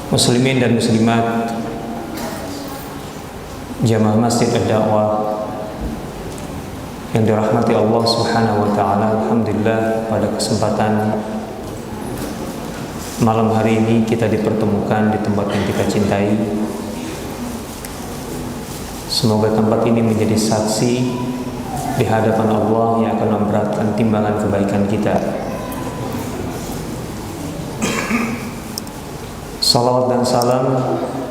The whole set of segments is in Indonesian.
Muslimin dan muslimat, jamaah Masjid Ad-Da'wah yang dirahmati Allah Subhanahu wa taala, alhamdulillah pada kesempatan malam hari ini kita dipertemukan di tempat yang kita cintai. Semoga tempat ini menjadi saksi di hadapan Allah yang akan memberatkan timbangan kebaikan kita. Salawat dan salam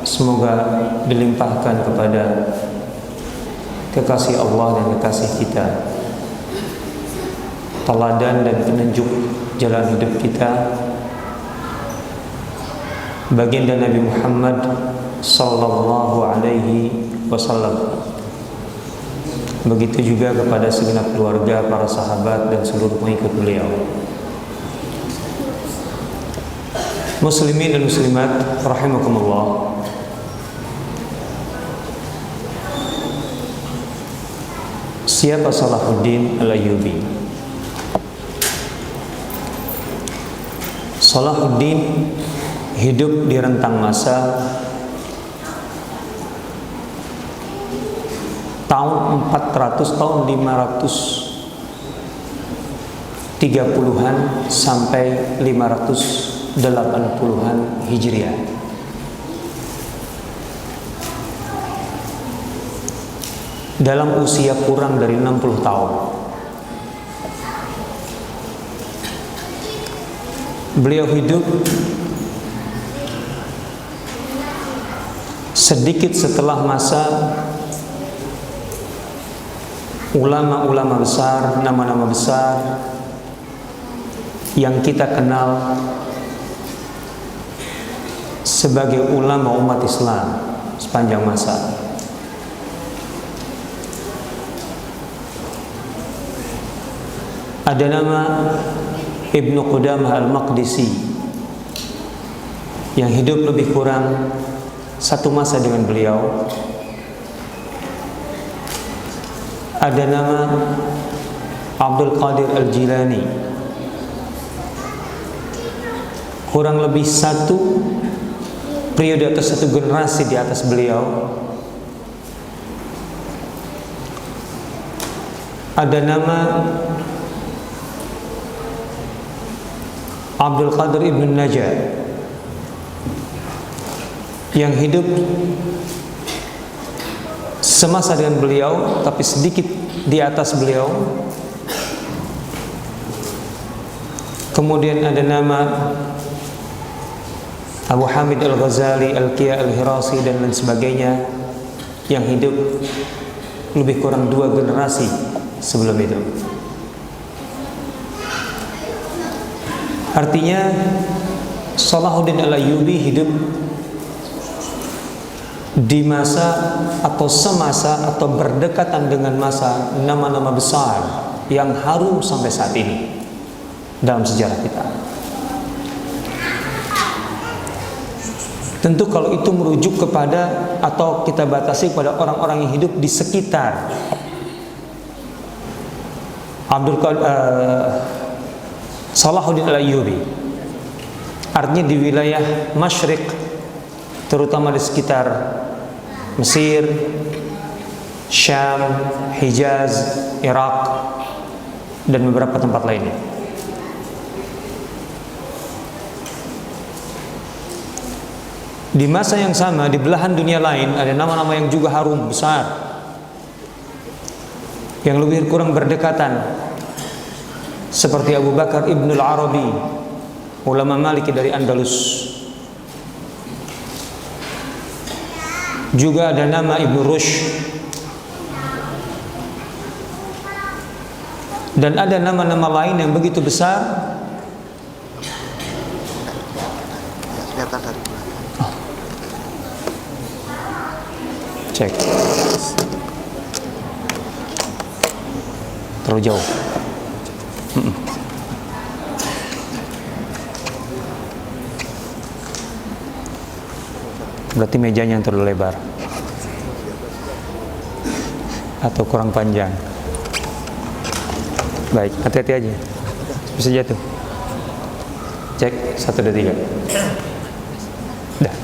semoga dilimpahkan kepada kekasih Allah dan kekasih kita, teladan dan penunjuk jalan hidup kita, baginda Nabi Muhammad sallallahu alaihi wasallam. Begitu juga kepada segenap keluarga, para sahabat dan seluruh pengikut beliau. Muslimin dan muslimat rahimakumullah. Siapa Salahuddin Al-Ayyubi? Salahuddin hidup di rentang masa tahun 400 tahun 530-an sampai 580-an Hijriah. Dalam usia kurang dari 60 tahun. Beliau hidup sedikit setelah masa ulama-ulama besar, nama-nama besar yang kita kenal sebagai ulama umat Islam sepanjang masa. Ada nama Ibnu Qudamah Al-Maqdisi yang hidup lebih kurang satu masa dengan beliau. Ada nama Abdul Qadir Al-Jilani, kurang lebih satu periode atau satu generasi di atas beliau. Ada nama Abdul Qadir Ibn Najah yang hidup semasa dengan beliau tapi sedikit di atas beliau. Kemudian ada nama Abu Hamid Al-Ghazali, Al-Qiyah Al-Hirasi dan lain sebagainya yang hidup lebih kurang 2 generasi sebelum itu. Artinya Salahuddin Al-Ayyubi hidup di masa atau semasa atau berdekatan dengan masa nama-nama besar yang harum sampai saat ini dalam sejarah kita. Tentu kalau itu merujuk kepada atau kita batasi kepada orang-orang yang hidup di sekitar Salahuddin Al-Ayyubi, artinya di wilayah Masyriq, terutama di sekitar Mesir, Syam, Hijaz, Irak, dan beberapa tempat lainnya. Di masa yang sama, di belahan dunia lain ada nama-nama yang juga harum besar, yang lebih kurang berdekatan, seperti Abu Bakar Ibn Al-Arabi, ulama Maliki dari Andalus. Juga ada nama Ibn Rushd, dan ada nama-nama lain yang begitu besar. Kelihatan dari belakang. Cek. Terlalu jauh. Berarti mejanya yang terlalu lebar atau kurang panjang. Baik, hati-hati aja. Bisa jatuh. Cek 1, 2, 3. Dah.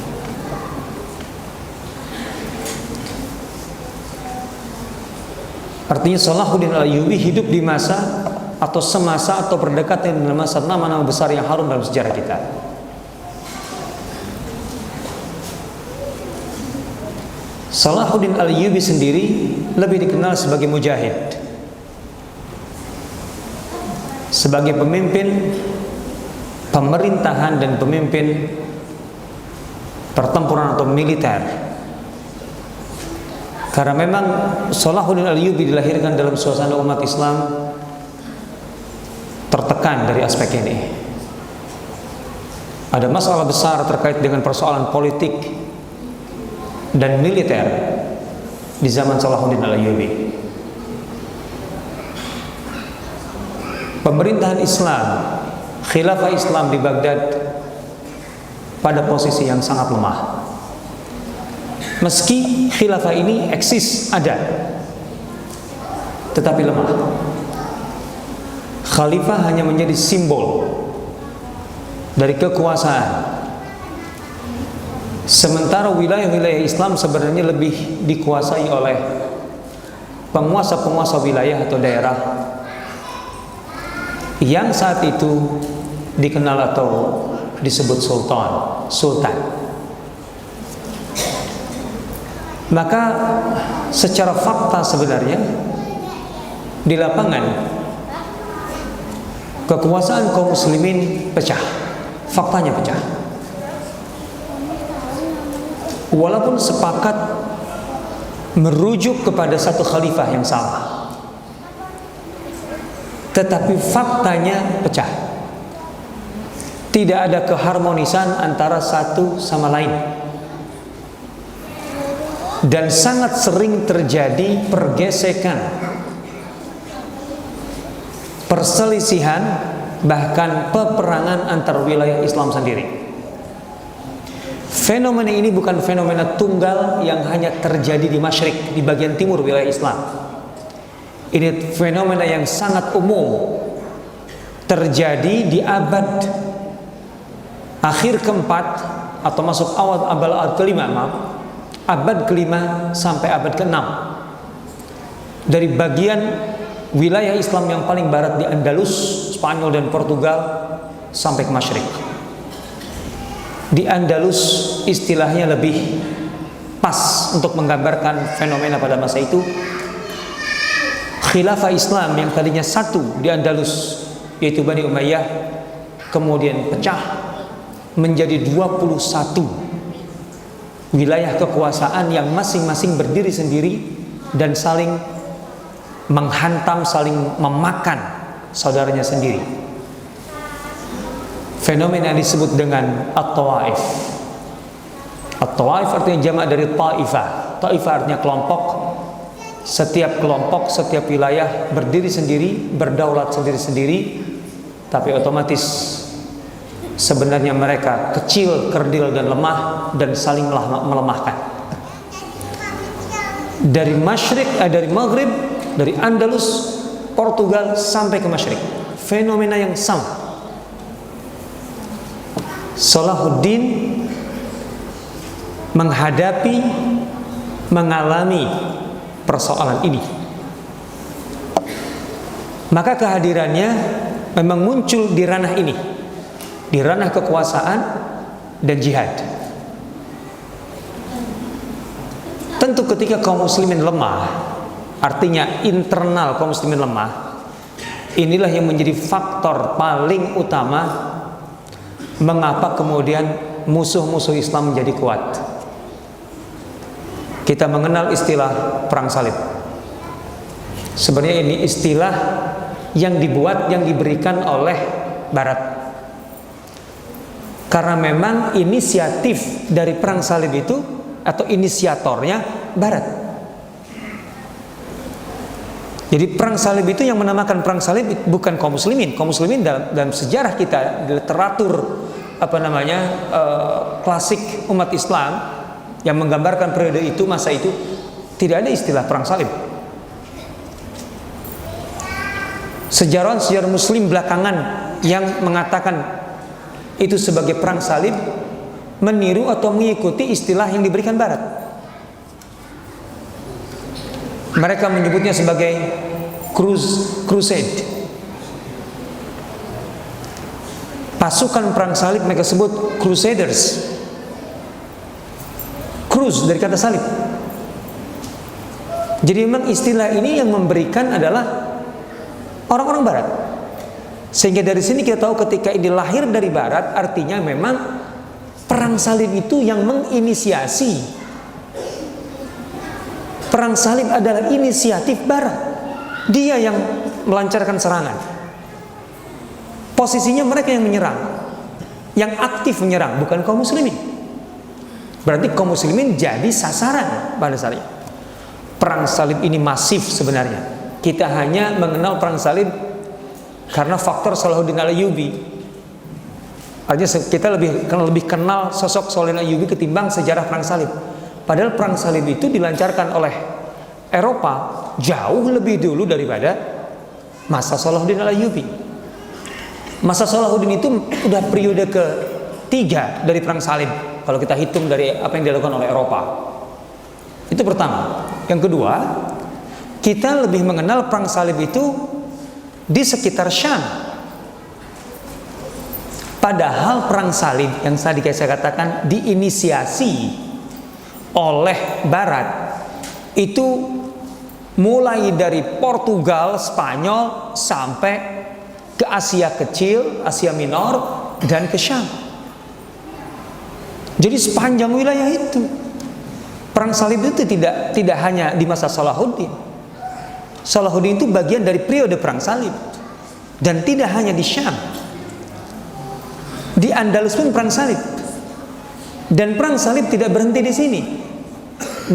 Artinya Salahuddin Al-Ayyubi hidup di masa atau semasa atau berdekatan dengan masa nama-nama besar yang harum dalam sejarah kita. Salahuddin Al-Ayyubi sendiri lebih dikenal sebagai mujahid, sebagai pemimpin pemerintahan dan pemimpin pertempuran atau militer. Karena memang Salahuddin Al-Ayyubi dilahirkan dalam suasana umat Islam tertekan dari aspek ini. Ada masalah besar terkait dengan persoalan politik dan militer di zaman Salahuddin Al-Ayyubi. Pemerintahan Islam, khilafah Islam di Baghdad pada posisi yang sangat lemah. Meski khilafah ini eksis, ada, tetapi lemah. Khalifah hanya menjadi simbol dari kekuasaan, sementara wilayah-wilayah Islam sebenarnya lebih dikuasai oleh penguasa-penguasa wilayah atau daerah yang saat itu dikenal atau disebut sultan. Maka secara fakta sebenarnya di lapangan kekuasaan kaum muslimin pecah. Faktanya pecah. Walaupun sepakat merujuk kepada satu khalifah yang salah, tetapi faktanya pecah. Tidak ada keharmonisan antara satu sama lain. Dan sangat sering terjadi pergesekan, perselisihan, bahkan peperangan antar wilayah Islam sendiri. Fenomena ini bukan fenomena tunggal yang hanya terjadi di Masyriq, di bagian timur wilayah Islam. Ini fenomena yang sangat umum, terjadi di abad akhir keempat atau masuk awal abad kelima, abad kelima sampai abad keenam. Dari bagian wilayah Islam yang paling barat di Andalus, Spanyol dan Portugal sampai ke Masyriq. Di Andalus istilahnya lebih pas untuk menggambarkan fenomena pada masa itu. Khilafah Islam yang tadinya satu di Andalus, yaitu Bani Umayyah, kemudian pecah menjadi 21 wilayah kekuasaan yang masing-masing berdiri sendiri dan saling menghantam, saling memakan saudaranya sendiri. Fenomena yang disebut dengan At-Tawaif. At-Tawaif artinya jamak dari Taifah. Taifah artinya kelompok. Setiap kelompok, setiap wilayah berdiri sendiri, berdaulat sendiri-sendiri, tapi otomatis sebenarnya mereka kecil, kerdil dan lemah dan saling melemahkan. Dari Masyriq, dari Maghrib, dari Andalus, Portugal sampai ke Masyriq, fenomena yang sama. Salahuddin mengalami persoalan ini. Maka kehadirannya memang muncul di ranah ini, di ranah kekuasaan dan jihad. Tentu ketika kaum muslimin lemah, artinya internal kaum muslimin lemah, inilah yang menjadi faktor paling utama mengapa kemudian musuh-musuh Islam menjadi kuat. Kita mengenal istilah perang salib. Sebenarnya ini istilah yang diberikan oleh Barat. Karena memang inisiatif dari perang salib itu atau inisiatornya Barat. Jadi perang salib itu yang menamakan perang salib bukan kaum muslimin. Kaum muslimin dalam sejarah kita, literatur klasik umat Islam yang menggambarkan periode itu, masa itu, tidak ada istilah perang salib. Sejarawan-sejarah Muslim belakangan yang mengatakan itu sebagai perang salib meniru atau mengikuti istilah yang diberikan Barat. Mereka menyebutnya sebagai crusade. Pasukan perang salib mereka sebut crusaders. Cruz dari kata salib. Jadi memang istilah ini yang memberikan adalah orang-orang Barat. Sehingga dari sini kita tahu ketika ini lahir dari Barat, artinya memang perang salib itu yang menginisiasi. Perang salib adalah inisiatif Barat. Dia yang melancarkan serangan. Posisinya mereka yang menyerang, yang aktif menyerang, bukan kaum muslimin. Berarti kaum muslimin jadi sasaran pada saat itu. Perang salib ini masif sebenarnya. Kita hanya mengenal perang salib karena faktor Salahuddin Al-Ayyubi. Artinya kita lebih kenal sosok Salahuddin Al-Ayyubi ketimbang sejarah perang salib. Padahal perang salib itu dilancarkan oleh Eropa jauh lebih dulu daripada masa Salahuddin Al-Ayyubi. Masa Salahuddin itu udah periode ketiga dari perang salib kalau kita hitung dari apa yang dilakukan oleh Eropa. Itu pertama. Yang kedua, kita lebih mengenal perang salib itu di sekitar Syam. Padahal perang salib yang tadi saya katakan diinisiasi oleh Barat itu mulai dari Portugal, Spanyol sampai ke Asia Kecil, Asia Minor dan ke Syam. Jadi sepanjang wilayah itu perang salib itu tidak hanya di masa Salahuddin. Salahuddin itu bagian dari periode perang salib dan tidak hanya di Syam, di Andalus pun perang salib. Dan perang salib tidak berhenti di sini.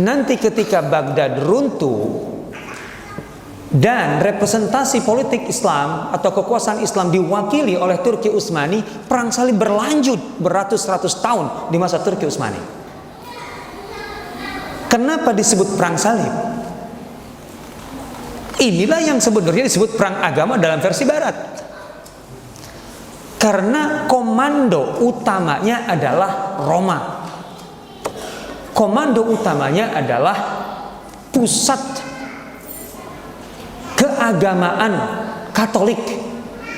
Nanti ketika Baghdad runtuh dan representasi politik Islam atau kekuasaan Islam diwakili oleh Turki Utsmani, perang salib berlanjut beratus-ratus tahun di masa Turki Utsmani. Kenapa disebut perang salib? Inilah yang sebenarnya disebut perang agama dalam versi Barat. Karena komando utamanya adalah Roma. Komando utamanya adalah pusat keagamaan Katolik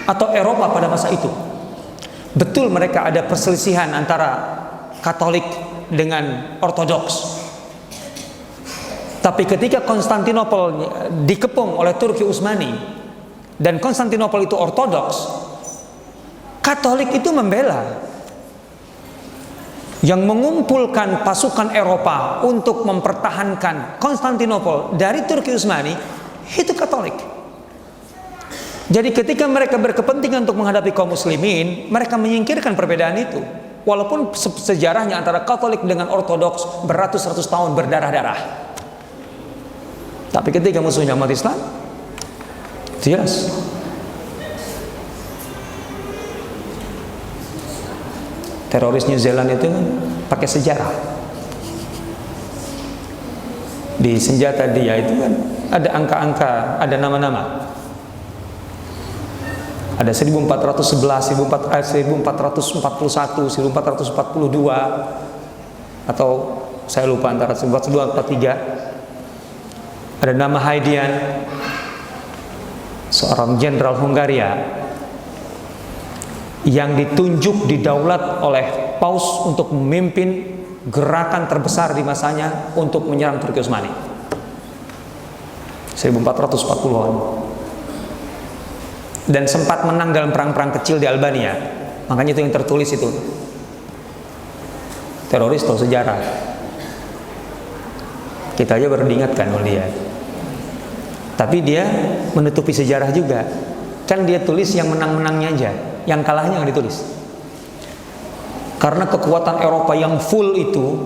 atau Eropa pada masa itu. Betul mereka ada perselisihan antara Katolik dengan Ortodoks. Tapi ketika Konstantinopel dikepung oleh Turki Utsmani dan Konstantinopel itu Ortodoks, Katolik itu membela. Yang mengumpulkan pasukan Eropa untuk mempertahankan Konstantinopel dari Turki Utsmani itu Katolik. Jadi ketika mereka berkepentingan untuk menghadapi kaum muslimin, mereka menyingkirkan perbedaan itu. Walaupun sejarahnya antara Katolik dengan Ortodoks beratus-ratus tahun berdarah-darah. Tapi ketika musuhnya umat Islam, jelas. Teroris New Zealand itu pakai sejarah. Di senjata dia itu kan ada angka-angka, ada nama-nama. Ada 1411, 1441, 1442, atau saya lupa antara 1442 atau 43. Ada nama Haidian, seorang jenderal Hungaria yang ditunjuk didaulat oleh Paus untuk memimpin gerakan terbesar di masanya untuk menyerang Turki Utsmani 1440-an, dan sempat menang dalam perang-perang kecil di Albania. Makanya itu yang tertulis itu. Teroris tahu sejarah. Kita aja baru diingatkan oleh dia. Tapi dia menutupi sejarah juga. Kan dia tulis yang menang-menangnya aja, yang kalahnya nggak ditulis. Karena kekuatan Eropa yang full itu,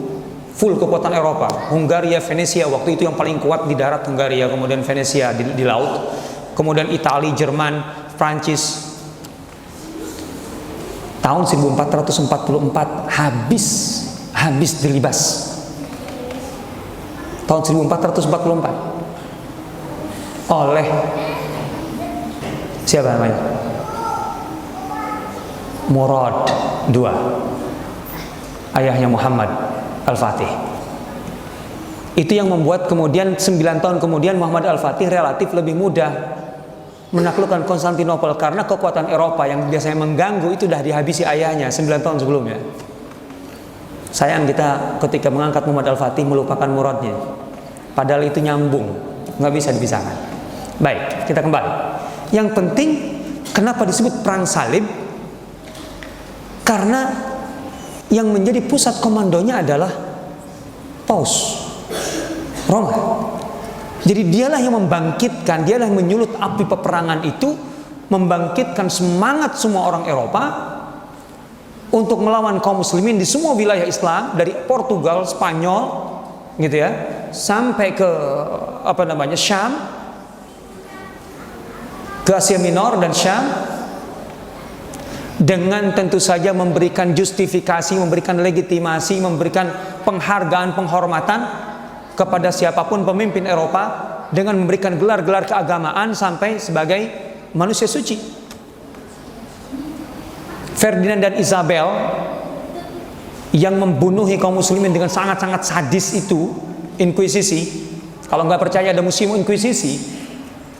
full kekuatan Eropa, Hungaria, Venesia waktu itu yang paling kuat di darat, Hungaria, kemudian Venesia di laut, kemudian Italia, Jerman, Prancis. Tahun 1444 habis dilibas. Tahun 1444 oleh Siapa namanya? Murad II, ayahnya Muhammad Al-Fatih. Itu yang membuat kemudian 9 tahun kemudian Muhammad Al-Fatih relatif lebih mudah menaklukkan Konstantinopel, karena kekuatan Eropa yang biasanya mengganggu itu sudah dihabisi ayahnya 9 tahun sebelumnya. Sayang kita ketika mengangkat Muhammad Al-Fatih melupakan muradnya, padahal itu nyambung, nggak bisa dipisahkan. Baik, kita kembali. Yang penting, kenapa disebut perang salib? Karena yang menjadi pusat komandonya adalah Paus Roma. Jadi dialah yang membangkitkan, dialah yang menyulut api peperangan itu, membangkitkan semangat semua orang Eropa untuk melawan kaum muslimin di semua wilayah Islam, dari Portugal, Spanyol, gitu ya, sampai ke Syam, ke Asia Minor dan Syam, dengan tentu saja memberikan justifikasi, memberikan legitimasi, memberikan penghargaan, penghormatan kepada siapapun pemimpin Eropa, dengan memberikan gelar-gelar keagamaan sampai sebagai manusia suci. Ferdinand dan Isabel yang membunuhi kaum muslimin dengan sangat-sangat sadis itu, inkuisisi. Kalau nggak percaya, ada museum inkuisisi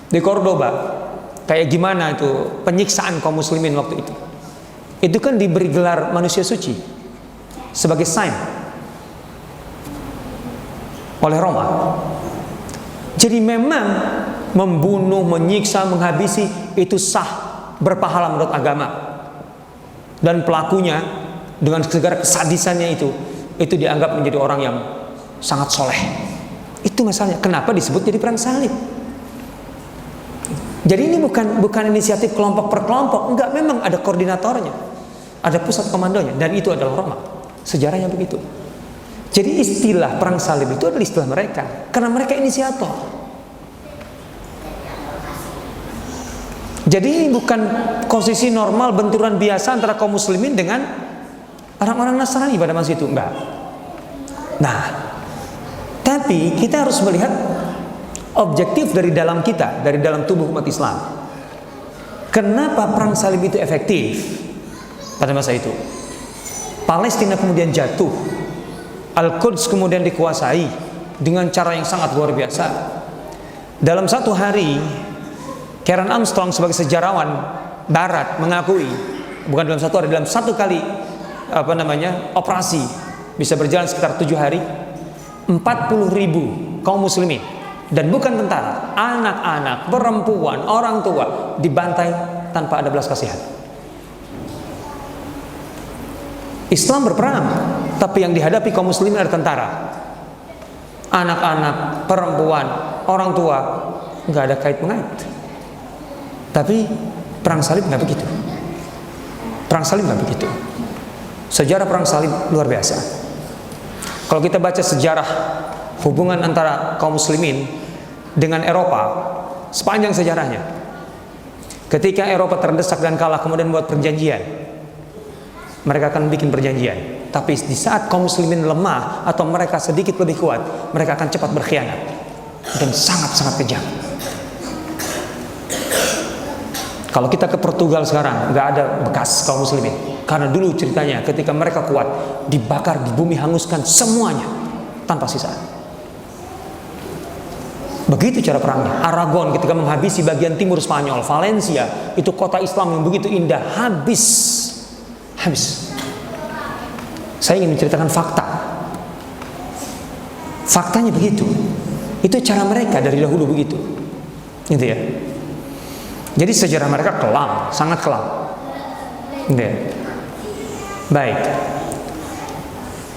di Cordoba. Kayak gimana itu penyiksaan kaum muslimin waktu itu. Itu kan diberi gelar manusia suci sebagai sign oleh Roma. Jadi memang membunuh, menyiksa, menghabisi itu sah, berpahala menurut agama. Dan pelakunya dengan segala kesadisannya itu dianggap menjadi orang yang sangat soleh. Itu masalahnya. Kenapa disebut jadi perang salib? Jadi ini bukan inisiatif kelompok per kelompok, enggak, memang ada koordinatornya, ada pusat komandonya, dan itu adalah Roma. Sejarahnya begitu. Jadi istilah perang salib itu adalah istilah mereka, karena mereka inisiator. Jadi ini bukan posisi normal benturan biasa antara kaum muslimin dengan orang-orang Nasrani pada masa itu, enggak. Nah, tapi kita harus melihat objektif dari dalam kita, dari dalam tubuh umat Islam. Kenapa perang salib itu efektif pada masa itu? Palestina kemudian jatuh, Al-Quds kemudian dikuasai dengan cara yang sangat luar biasa. Dalam satu hari, Karen Armstrong sebagai sejarawan Barat mengakui, bukan dalam satu hari, dalam satu kali operasi bisa berjalan sekitar 7 hari, 40.000 kaum muslimin, dan bukan tentara, anak-anak, perempuan, orang tua dibantai tanpa ada belas kasihan. Islam berperang, tapi yang dihadapi kaum muslimin adalah tentara. Anak-anak, perempuan, orang tua, nggak ada kait-mengait. Tapi perang salib nggak begitu. Perang salib nggak begitu. Sejarah perang salib luar biasa. Kalau kita baca sejarah hubungan antara kaum muslimin dengan Eropa sepanjang sejarahnya, ketika Eropa terdesak dan kalah kemudian buat perjanjian, mereka akan bikin perjanjian. Tapi di saat kaum muslimin lemah atau mereka sedikit lebih kuat, mereka akan cepat berkhianat dan sangat-sangat kejam. Kalau kita ke Portugal sekarang, nggak ada bekas kaum muslimin, karena dulu ceritanya ketika mereka kuat, dibakar, di bumi hanguskan semuanya tanpa sisa. Begitu cara perangnya. Aragon ketika menghabisi bagian timur Spanyol, Valencia, itu kota Islam yang begitu indah, habis. Saya ingin menceritakan fakta. Faktanya begitu. Itu cara mereka dari dahulu begitu. Gitu ya. Jadi sejarah mereka kelam, sangat kelam. Gitu ya. Baik.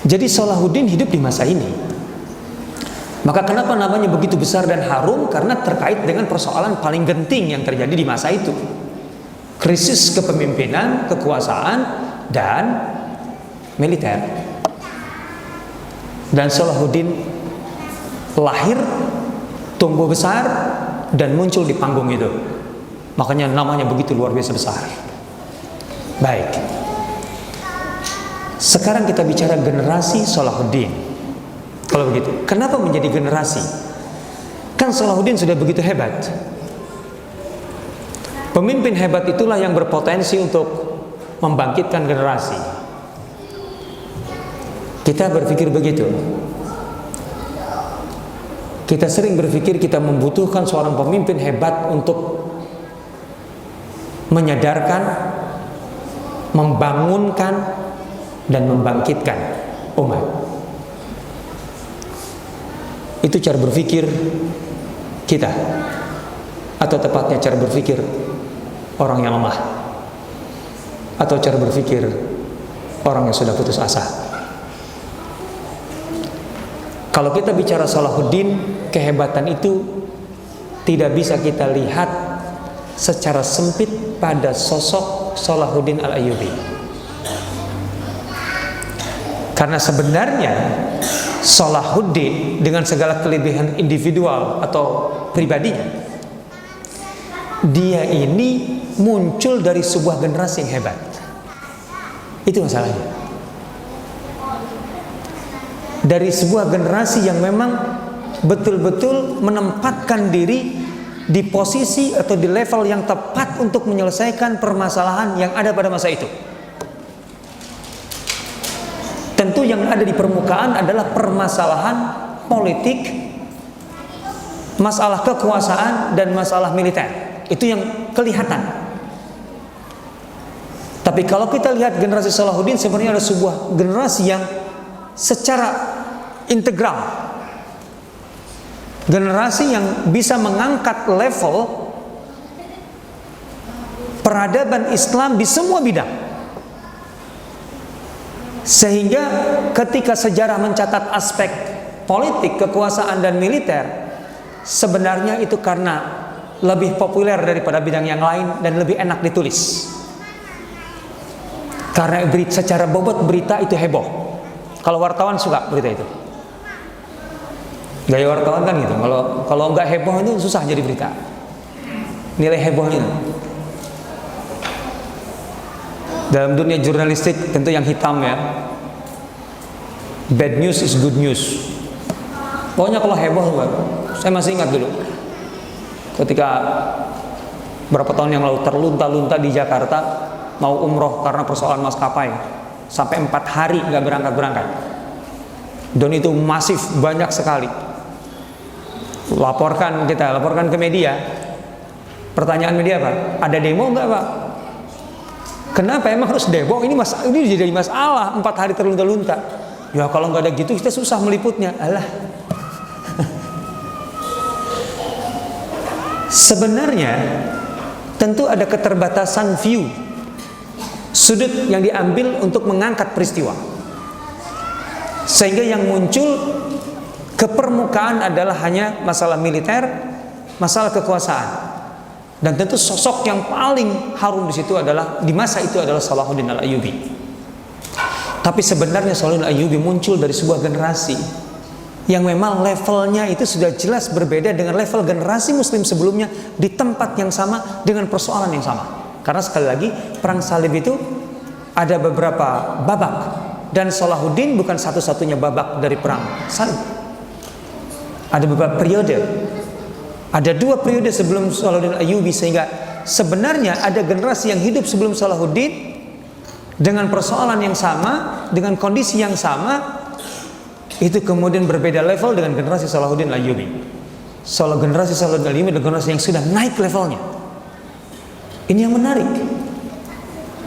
Jadi Salahuddin hidup di masa ini. Maka kenapa namanya begitu besar dan harum? Karena terkait dengan persoalan paling genting yang terjadi di masa itu. Krisis kepemimpinan, kekuasaan, dan militer. Dan Salahuddin lahir, tumbuh besar, dan muncul di panggung itu. Makanya namanya begitu luar biasa besar. Baik. Sekarang kita bicara generasi Salahuddin. Kalau begitu, kenapa menjadi generasi? Kan Salahuddin sudah begitu hebat. Pemimpin hebat itulah yang berpotensi untuk membangkitkan generasi. Kita berpikir begitu. Kita sering berpikir kita membutuhkan seorang pemimpin hebat untuk menyadarkan, membangunkan, dan membangkitkan umat. Itu cara berpikir kita, atau tepatnya cara berpikir orang yang lemah, atau cara berpikir orang yang sudah putus asa. Kalau kita bicara Salahuddin, kehebatan itu tidak bisa kita lihat secara sempit pada sosok Salahuddin Al-Ayyubi. Karena sebenarnya Salahuddin dengan segala kelebihan individual atau pribadinya, dia ini muncul dari sebuah generasi yang hebat. Itu masalahnya. Dari sebuah generasi yang memang betul-betul menempatkan diri di posisi atau di level yang tepat untuk menyelesaikan permasalahan yang ada pada masa itu. Tentu yang ada di permukaan adalah permasalahan politik, masalah kekuasaan, dan masalah militer. Itu yang kelihatan. Tapi kalau kita lihat generasi Salahuddin, sebenarnya ada sebuah generasi yang secara integral, generasi yang bisa mengangkat level peradaban Islam di semua bidang, sehingga ketika sejarah mencatat aspek politik, kekuasaan, dan militer, sebenarnya itu karena lebih populer daripada bidang yang lain dan lebih enak ditulis. Karena secara bobot berita itu heboh. Kalau wartawan suka berita itu. Gaya wartawan kan gitu. Kalau nggak heboh itu susah jadi berita. Nilai hebohnya. Dalam dunia jurnalistik tentu yang hitam ya. Bad news is good news. Pokoknya kalau heboh, saya masih ingat dulu. Ketika berapa tahun yang lalu terlunta-lunta di Jakarta mau umroh karena persoalan maskapai. Sampai 4 hari nggak berangkat-berangkat, dan itu masif, banyak sekali. Laporkan ke media. Pertanyaan media apa? Ada demo nggak Pak? Kenapa emang harus demo? Ini jadi masalah 4 hari terlunta-lunta. Ya kalau nggak ada gitu kita susah meliputnya. Alah. Sebenarnya tentu ada keterbatasan view, sudut yang diambil untuk mengangkat peristiwa, sehingga yang muncul ke permukaan adalah hanya masalah militer, masalah kekuasaan, dan tentu sosok yang paling harum di situ adalah di masa itu adalah Salahuddin Al-Ayyubi. Tapi sebenarnya Salahuddin Al-Ayyubi muncul dari sebuah generasi yang memang levelnya itu sudah jelas berbeda dengan level generasi Muslim sebelumnya di tempat yang sama dengan persoalan yang sama. Karena sekali lagi perang salib itu ada beberapa babak, dan Salahuddin bukan satu-satunya babak dari perang salib. Ada beberapa periode. Ada 2 periode sebelum Salahuddin Ayyubi, sehingga sebenarnya ada generasi yang hidup sebelum Salahuddin dengan persoalan yang sama, dengan kondisi yang sama, itu kemudian berbeda level dengan generasi Salahuddin Ayyubi. Generasi Salahuddin Ayyubi adalah generasi yang sudah naik levelnya. Ini yang menarik,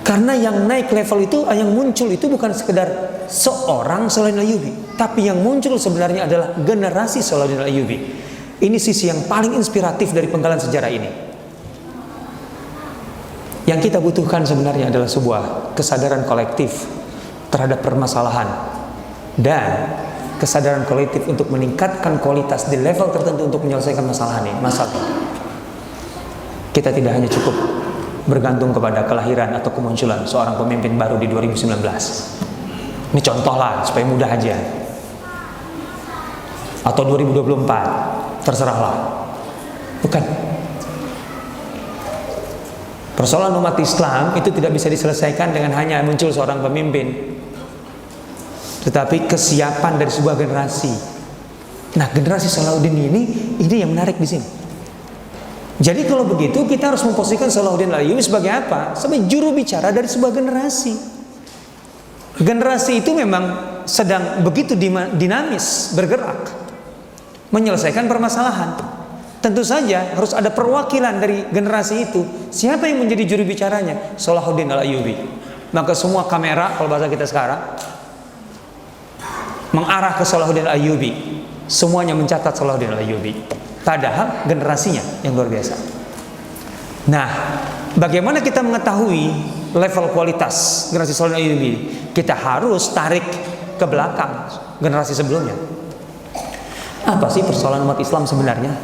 karena yang naik level itu, yang muncul itu bukan sekedar seorang Salahuddin Ayyubi, tapi yang muncul sebenarnya adalah generasi Salahuddin Ayyubi. Ini sisi yang paling inspiratif dari penggalan sejarah ini. Yang kita butuhkan sebenarnya adalah sebuah kesadaran kolektif terhadap permasalahan, dan kesadaran kolektif untuk meningkatkan kualitas di level tertentu untuk menyelesaikan masalah ini. Kita tidak hanya cukup bergantung kepada kelahiran atau kemunculan seorang pemimpin baru di 2019. Ini contoh lah supaya mudah aja. Atau 2024, terserahlah. Bukan. Persoalan umat Islam itu tidak bisa diselesaikan dengan hanya muncul seorang pemimpin, tetapi kesiapan dari sebuah generasi. Nah, generasi Salahuddin ini yang menarik di sini. Jadi kalau begitu kita harus memposisikan Salahuddin Al-Ayyubi sebagai apa? Sebagai juru bicara dari sebuah generasi. Generasi itu memang sedang begitu dinamis, bergerak, menyelesaikan permasalahan. Tentu saja harus ada perwakilan dari generasi itu. Siapa yang menjadi juru bicaranya? Salahuddin Al-Ayyubi. Maka semua kamera, kalau bahasa kita sekarang, mengarah ke Salahuddin Al-Ayyubi. Semuanya mencatat Salahuddin Al-Ayyubi. Padahal generasinya yang luar biasa. Nah, bagaimana kita mengetahui level kualitas generasi Salahuddin Al-Ayyubi? Kita harus tarik ke belakang generasi sebelumnya. Apa sih persoalan umat Islam sebenarnya?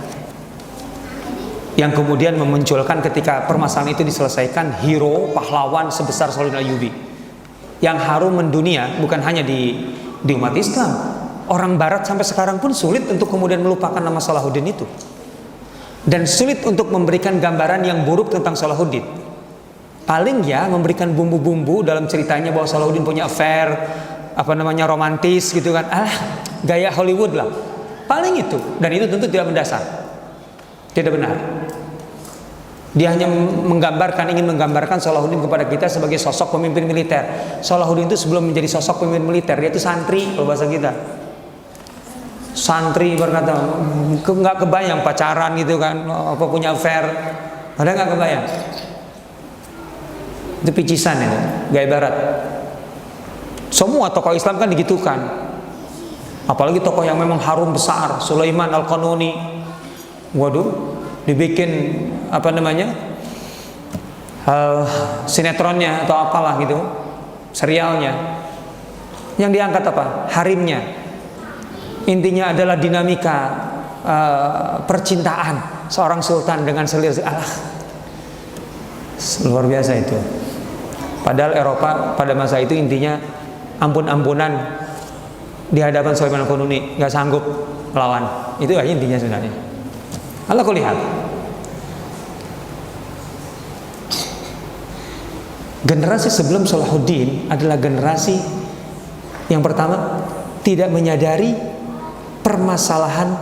Yang kemudian memunculkan ketika permasalahan itu diselesaikan hero, pahlawan sebesar Salahuddin Al-Ayyubi yang harum mendunia, bukan hanya di umat Islam. Orang Barat sampai sekarang pun sulit untuk kemudian melupakan nama Salahuddin itu, dan sulit untuk memberikan gambaran yang buruk tentang Salahuddin. Paling ya memberikan bumbu-bumbu dalam ceritanya bahwa Salahuddin punya affair, romantis gitu kan, gaya Hollywood lah. Paling itu, dan itu tentu tidak mendasar, tidak benar. Dia hanya ingin menggambarkan Salahuddin kepada kita sebagai sosok pemimpin militer. Salahuddin itu sebelum menjadi sosok pemimpin militer, dia itu santri, kalau bahasa kita. Santri berkata, nggak kebayang pacaran gitu kan, apa punya affair, ada nggak kebayang? Itu picisan itu, gaya Barat. Semua tokoh Islam kan digitukan, apalagi tokoh yang memang harum besar, Sulaiman Al-Qanuni. Waduh, dibikin sinetronnya atau apalah gitu, serialnya. Yang diangkat apa? Harimnya. Intinya adalah dinamika percintaan seorang sultan dengan selir. Luar biasa itu. Padahal Eropa pada masa itu intinya ampun-ampunan di hadapan Sulaiman Al-Qanuni, nggak sanggup melawan. Itu aja intinya sebenarnya. Allah kau lihat. Generasi sebelum Salahuddin adalah generasi yang pertama tidak menyadari permasalahan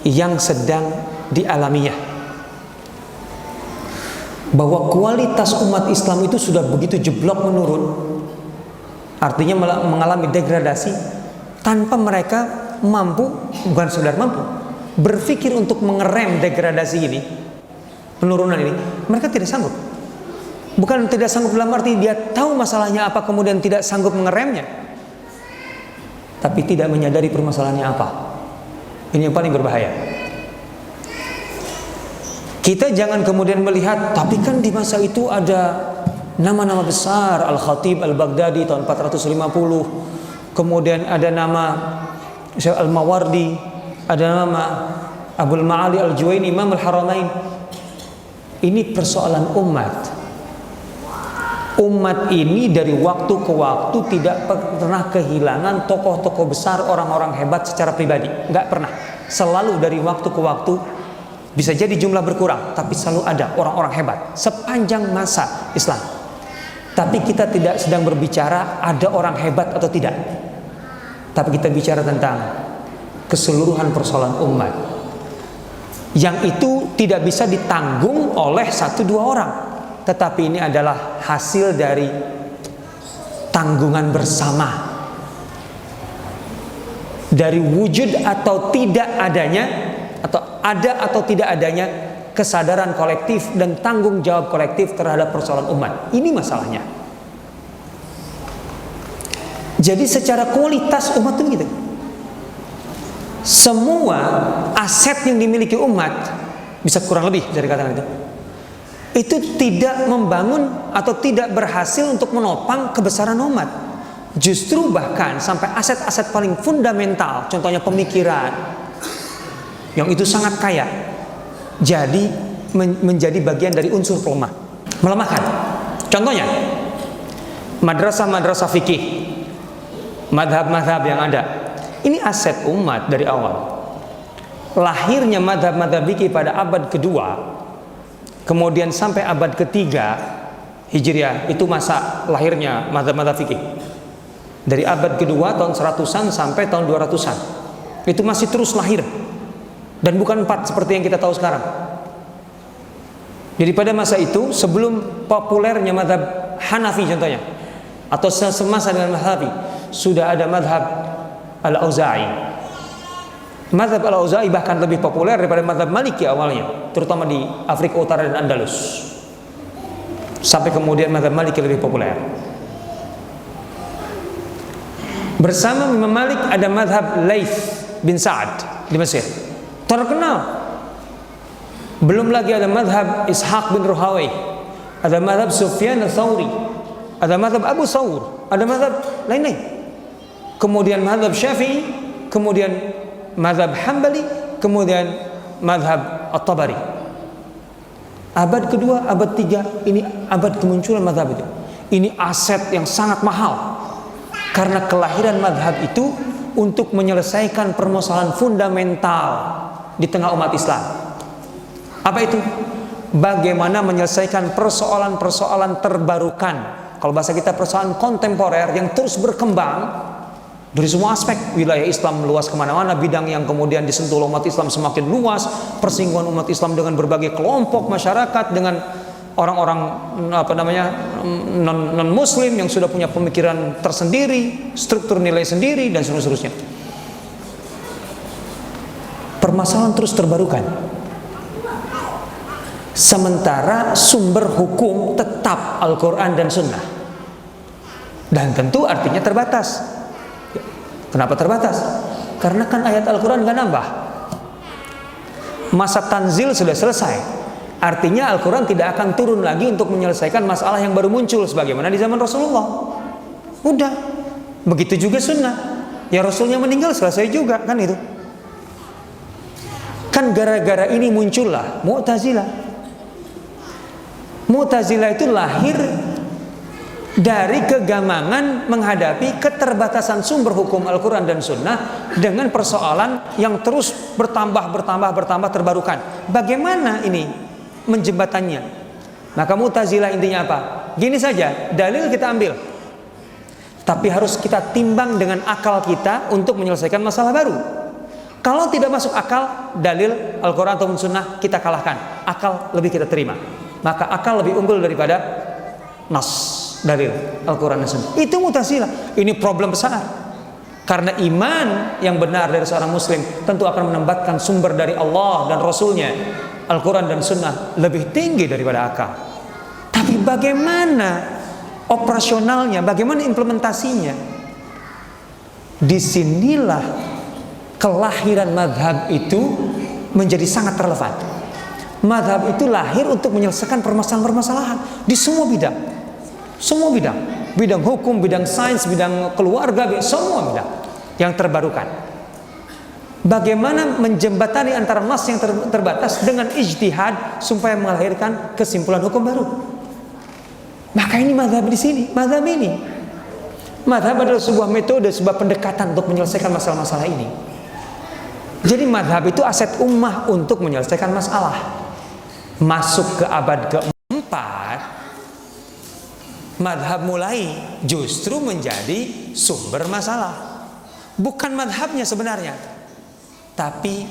yang sedang dialaminya, bahwa kualitas umat Islam itu sudah begitu jeblok menurun, artinya mengalami degradasi, tanpa mereka mampu, bukan sekedar mampu, berpikir untuk mengerem degradasi ini, penurunan ini. Mereka tidak sanggup. Bukan tidak sanggup dalam arti dia tahu masalahnya apa kemudian tidak sanggup mengeremnya, tapi tidak menyadari permasalahannya apa. Ini yang paling berbahaya. Kita jangan kemudian melihat, tapi kan di masa itu ada nama-nama besar, Al-Khatib Al-Baghdadi tahun 450, kemudian ada nama Syekh Al-Mawardi, ada nama Abdul Ma'ali Al-Juwaini, Imam Al-Haramain. Ini persoalan umat. Umat ini dari waktu ke waktu tidak pernah kehilangan tokoh-tokoh besar, orang-orang hebat secara pribadi. Nggak pernah. Selalu dari waktu ke waktu, bisa jadi jumlah berkurang, tapi selalu ada orang-orang hebat sepanjang masa Islam. Tapi kita tidak sedang berbicara ada orang hebat atau tidak, tapi kita bicara tentang keseluruhan persoalan umat, yang itu tidak bisa ditanggung oleh satu dua orang, tetapi ini adalah hasil dari tanggungan bersama, dari wujud atau tidak adanya, atau ada atau tidak adanya kesadaran kolektif dan tanggung jawab kolektif terhadap persoalan umat. Ini masalahnya. Jadi secara kualitas umat itu gitu. Semua aset yang dimiliki umat, bisa kurang lebih bisa dikatakan itu tidak membangun atau tidak berhasil untuk menopang kebesaran umat. Justru bahkan sampai aset-aset paling fundamental, contohnya pemikiran, yang itu sangat kaya, jadi menjadi bagian dari unsur pelemah, melemahkan. Contohnya madrasah-madrasah fikih, madhab-madhab yang ada, ini aset umat dari awal. Lahirnya madhab-madhab fikih pada abad kedua, kemudian sampai abad ketiga Hijriah, itu masa lahirnya madhab-madhab fikih. Dari abad kedua tahun 100-an sampai tahun 200-an, itu masih terus lahir. Dan bukan 4 seperti yang kita tahu sekarang. Jadi pada masa itu sebelum populernya mazhab Hanafi contohnya, atau semasa dengan mazhab Hanafi, sudah ada mazhab Al-Auza'i. Mazhab Al-Auza'i bahkan lebih populer daripada mazhab Maliki awalnya, terutama di Afrika Utara dan Andalus. Sampai kemudian mazhab Maliki lebih populer. Bersama Imam Malik ada mazhab Laits bin Sa'ad di Mesir, terkenal. Belum lagi ada mazhab Ishaq bin Ruhawai, ada mazhab Sufyan al-Thawri, ada mazhab Abu Thawr, ada mazhab lain-lain. Kemudian mazhab Syafi'i, kemudian mazhab Hambali, kemudian mazhab At-Tabari. Abad kedua, abad tiga, ini abad kemunculan mazhab itu. Ini aset yang sangat mahal. Karena kelahiran mazhab itu untuk menyelesaikan permasalahan fundamental di tengah umat Islam. Apa itu? Bagaimana menyelesaikan persoalan-persoalan terbarukan. Kalau bahasa kita persoalan kontemporer yang terus berkembang dari semua aspek. Wilayah Islam meluas kemana-mana, bidang yang kemudian disentuh umat Islam semakin luas, persinggungan umat Islam dengan berbagai kelompok masyarakat, dengan orang-orang non muslim yang sudah punya pemikiran tersendiri, struktur nilai sendiri, dan seterusnya. Permasalahan terus terbarukan. Sementara sumber hukum tetap Al-Quran dan Sunnah. Dan tentu artinya terbatas. Kenapa terbatas? Karena kan ayat Al-Quran gak nambah. Masa tanzil sudah selesai. Artinya Al-Quran tidak akan turun lagi untuk menyelesaikan masalah yang baru muncul sebagaimana di zaman Rasulullah. Udah. Begitu juga sunnah. Ya Rasulnya meninggal selesai juga, kan itu. Kan gara-gara ini muncullah Mu'tazilah. Mu'tazilah itu lahir dari kegamangan menghadapi keterbatasan sumber hukum Al-Quran dan Sunnah dengan persoalan yang terus bertambah terbarukan. Bagaimana ini menjembatannya? Maka Mu'tazilah intinya apa? Gini saja, dalil kita ambil, tapi harus kita timbang dengan akal kita untuk menyelesaikan masalah baru. Kalau tidak masuk akal, dalil Al-Quran atau Sunnah kita kalahkan. Akal lebih kita terima. Maka akal lebih unggul daripada nas, dalil Al-Quran dan Sunnah. Itu Mu'tazilah. Ini problem besar. Karena iman yang benar dari seorang muslim tentu akan menempatkan sumber dari Allah dan Rasulnya, Al-Quran dan Sunnah, lebih tinggi daripada akal. Tapi bagaimana operasionalnya, bagaimana implementasinya? Disinilah kelahiran madhab itu menjadi sangat relevan. Madhab itu lahir untuk menyelesaikan permasalahan-permasalahan di semua bidang. Semua bidang. Bidang hukum, bidang sains, bidang keluarga, semua bidang yang terbarukan. Bagaimana menjembatani antara nas yang terbatas dengan ijtihad supaya melahirkan kesimpulan hukum baru. Maka ini madhab di sini, madhab ini. Madhab adalah sebuah metode, sebuah pendekatan untuk menyelesaikan masalah-masalah ini. Jadi madhab itu aset ummah untuk menyelesaikan masalah. Masuk ke abad keempat, madhab mulai justru menjadi sumber masalah. Bukan madhabnya sebenarnya, tapi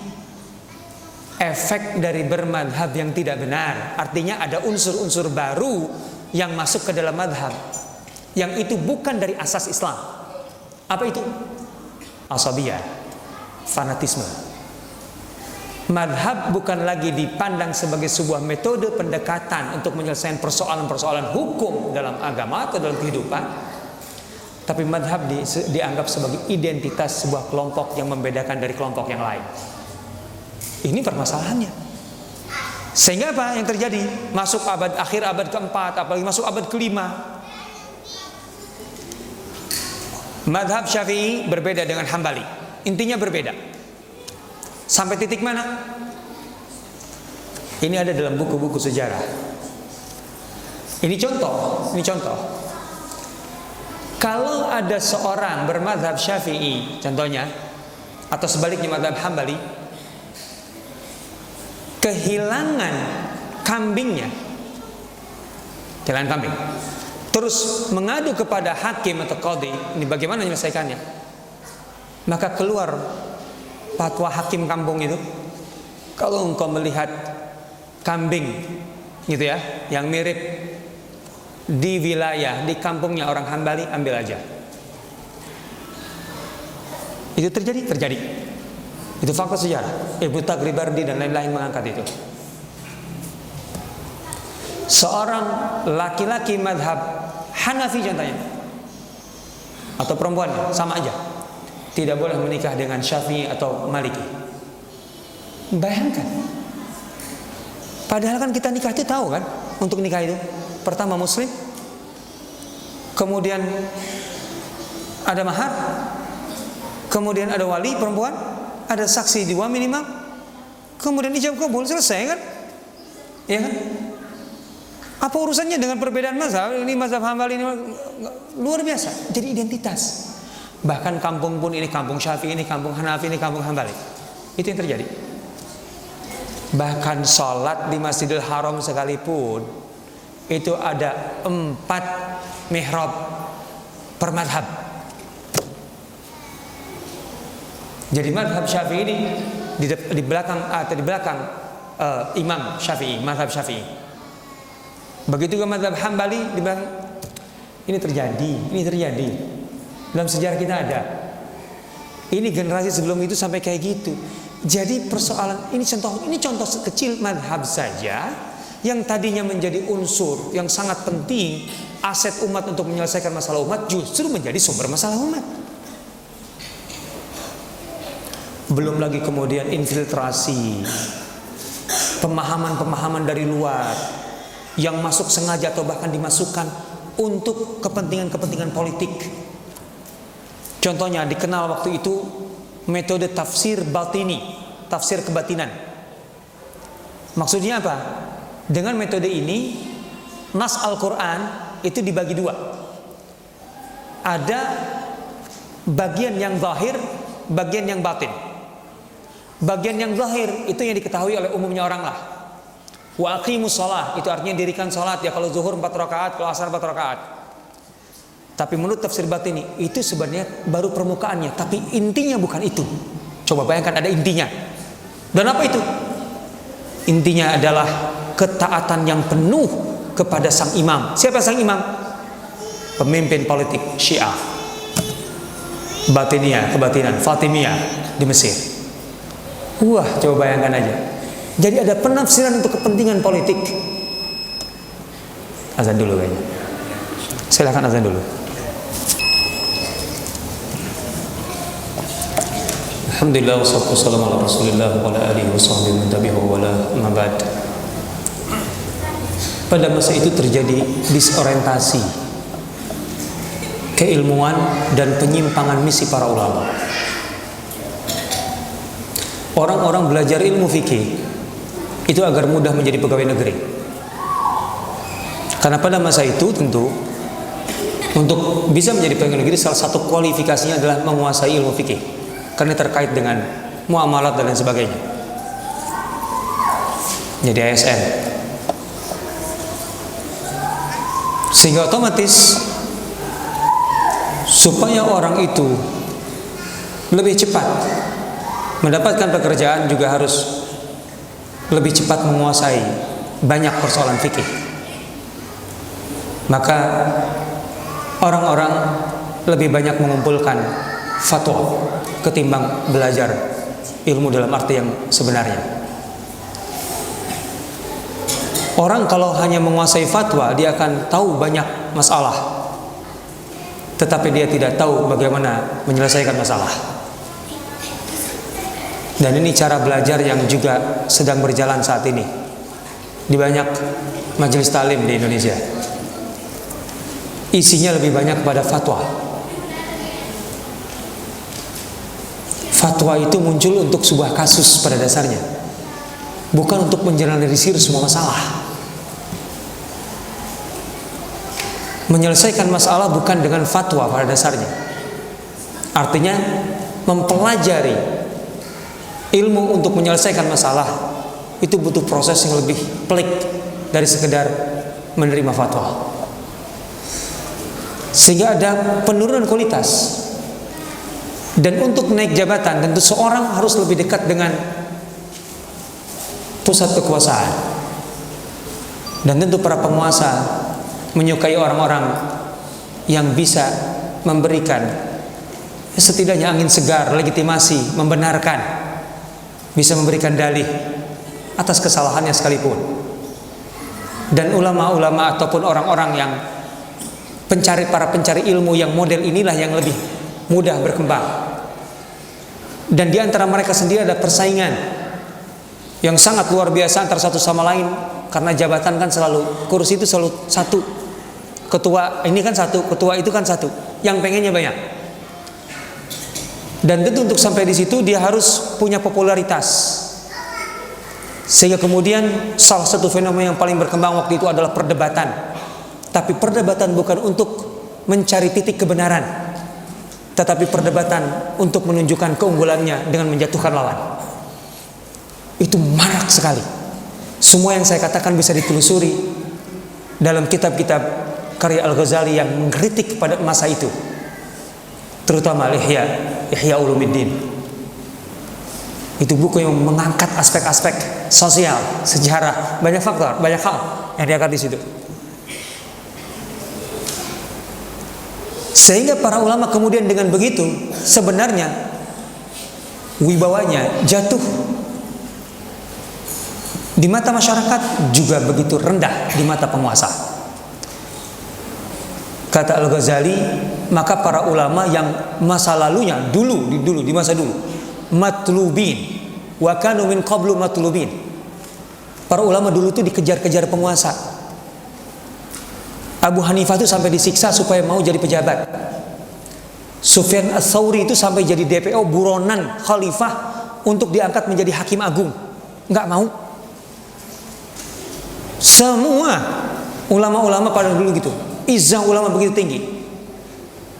efek dari bermadhab yang tidak benar. Artinya ada unsur-unsur baru yang masuk ke dalam madhab, yang itu bukan dari asas Islam. Apa itu? Asabiyah, fanatisme. Madhab bukan lagi dipandang sebagai sebuah metode pendekatan untuk menyelesaikan persoalan-persoalan hukum dalam agama atau dalam kehidupan, tapi madhab dianggap sebagai identitas sebuah kelompok yang membedakan dari kelompok yang lain. Ini permasalahannya. Sehingga apa yang terjadi? Masuk akhir abad keempat, apalagi masuk abad kelima, madhab Syafi'i berbeda dengan Hambali. Intinya berbeda. Sampai titik mana? Ini ada dalam buku-buku sejarah. Ini contoh. Kalau ada seorang bermadhab Syafi'i, contohnya, atau sebaliknya madhab Hambali, kehilangan kambingnya, kehilangan kambing, terus mengadu kepada hakim atau qadhi, ini bagaimana menyelesaikannya? Maka keluar fatwa hakim kampung itu, kalau engkau melihat kambing gitu ya, yang mirip di wilayah, di kampungnya orang Hambali, ambil aja. Itu terjadi. Itu fakta sejarah. Ibnu Taghribardi dan lain-lain mengangkat itu. Seorang laki-laki madhab Hanafi contohnya, atau perempuan sama aja, tidak boleh menikah dengan Syafi'i atau Maliki. Bayangkan. Padahal kan kita nikah itu tahu kan, untuk nikah itu pertama muslim, kemudian ada mahar, kemudian ada wali perempuan, ada saksi 2 minimal, kemudian ijab kabul, selesai kan? Ya kan? Apa urusannya dengan perbedaan mazhab? Ini mazhab Hambali, ini luar biasa. Jadi identitas. Bahkan kampung pun, ini kampung Syafi'i, ini kampung Hanafi, ini kampung Hambali. Itu yang terjadi. Bahkan sholat di Masjidil Haram sekalipun itu ada 4 mihrab per madhab. Jadi madhab Syafi'i ini di belakang atau di belakang Imam Syafi'i, madhab Syafi'i. Begitu juga madhab Hambali di belakang. Ini terjadi. Dalam sejarah kita ada. Ini generasi sebelum itu sampai kayak gitu. Jadi persoalan ini contoh kecil madhab saja yang tadinya menjadi unsur yang sangat penting, aset umat untuk menyelesaikan masalah umat, justru menjadi sumber masalah umat. Belum lagi kemudian infiltrasi, pemahaman-pemahaman dari luar yang masuk sengaja atau bahkan dimasukkan untuk kepentingan-kepentingan politik. Contohnya dikenal waktu itu metode tafsir batini, tafsir kebatinan. Maksudnya apa? Dengan metode ini nas Al-Quran itu dibagi 2. Ada bagian yang zahir, bagian yang batin. Bagian yang zahir itu yang diketahui oleh umumnya orang lah. Wa aqimus shalah, itu artinya dirikan salat ya, kalau zuhur 4 rakaat, kalau asar 4 rakaat. Tapi menurut tafsir batini itu sebenarnya baru permukaannya, tapi intinya bukan itu. Coba bayangkan ada intinya. Dan apa itu? Intinya adalah ketaatan yang penuh kepada sang imam. Siapa sang imam? Pemimpin politik Syiah, Batiniyah, kebatinan, Fatimiyah di Mesir. Wah, coba bayangkan aja. Jadi ada penafsiran untuk kepentingan politik. Azan dulu kayaknya. Silakan azan dulu. Alhamdulillah wassalatu wassalamu ala Rasulillah wa ala alihi washabbihi man tabi'ahu wa la amma ba'd. Pada masa itu terjadi disorientasi keilmuan dan penyimpangan misi para ulama. Orang-orang belajar ilmu fikih itu agar mudah menjadi pegawai negeri. Karena pada masa itu tentu untuk bisa menjadi pegawai negeri salah satu kualifikasinya adalah menguasai ilmu fikih, karena terkait dengan muamalat dan lain sebagainya. Jadi ASN. Sehingga otomatis supaya orang itu lebih cepat mendapatkan pekerjaan juga harus lebih cepat menguasai banyak persoalan fikih. Maka orang-orang lebih banyak mengumpulkan fatwa ketimbang belajar ilmu dalam arti yang sebenarnya. Orang kalau hanya menguasai fatwa, dia akan tahu banyak masalah, tetapi dia tidak tahu bagaimana menyelesaikan masalah. Dan ini cara belajar yang juga sedang berjalan saat ini di banyak majelis taklim di Indonesia. Isinya lebih banyak pada fatwa. Fatwa itu muncul untuk sebuah kasus pada dasarnya, bukan untuk menjelaskan semua masalah. Menyelesaikan masalah bukan dengan fatwa pada dasarnya. Artinya mempelajari ilmu untuk menyelesaikan masalah itu butuh proses yang lebih pelik dari sekedar menerima fatwa. Sehingga ada penurunan kualitas. Dan untuk naik jabatan tentu seorang harus lebih dekat dengan pusat kekuasaan. Dan tentu para penguasa menyukai orang-orang yang bisa memberikan setidaknya angin segar, legitimasi, membenarkan, bisa memberikan dalih atas kesalahannya sekalipun. Dan ulama-ulama ataupun orang-orang yang para pencari ilmu yang model inilah yang lebih mudah berkembang. Dan di antara mereka sendiri ada persaingan yang sangat luar biasa antara satu sama lain, karena jabatan kan selalu, kursi itu selalu satu, ketua ini kan satu, ketua itu kan satu, yang pengennya banyak. Dan tentu untuk sampai di situ dia harus punya popularitas, sehingga kemudian salah satu fenomena yang paling berkembang waktu itu adalah perdebatan. Tapi perdebatan bukan untuk mencari titik kebenaran, tetapi perdebatan untuk menunjukkan keunggulannya dengan menjatuhkan lawan. Itu marak sekali. Semua yang saya katakan bisa ditelusuri dalam kitab-kitab karya Al-Ghazali yang mengkritik pada masa itu, terutama Ihya Ulumuddin. Itu buku yang mengangkat aspek-aspek sosial, sejarah, banyak faktor, banyak hal yang diangkat di situ. Sehingga para ulama kemudian dengan begitu sebenarnya wibawanya jatuh di mata masyarakat, juga begitu rendah di mata penguasa. Kata Al-Ghazali, maka para ulama yang masa lalunya dulu di masa dulu matlubin wa kanu min qablu matlubin. Para ulama dulu itu dikejar-kejar penguasa. Abu Hanifah itu sampai disiksa supaya mau jadi pejabat. Sufyan Ats-Tsauri itu sampai jadi DPO buronan khalifah untuk diangkat menjadi hakim agung, nggak mau. Semua ulama-ulama pada dulu gitu, izzah ulama begitu tinggi.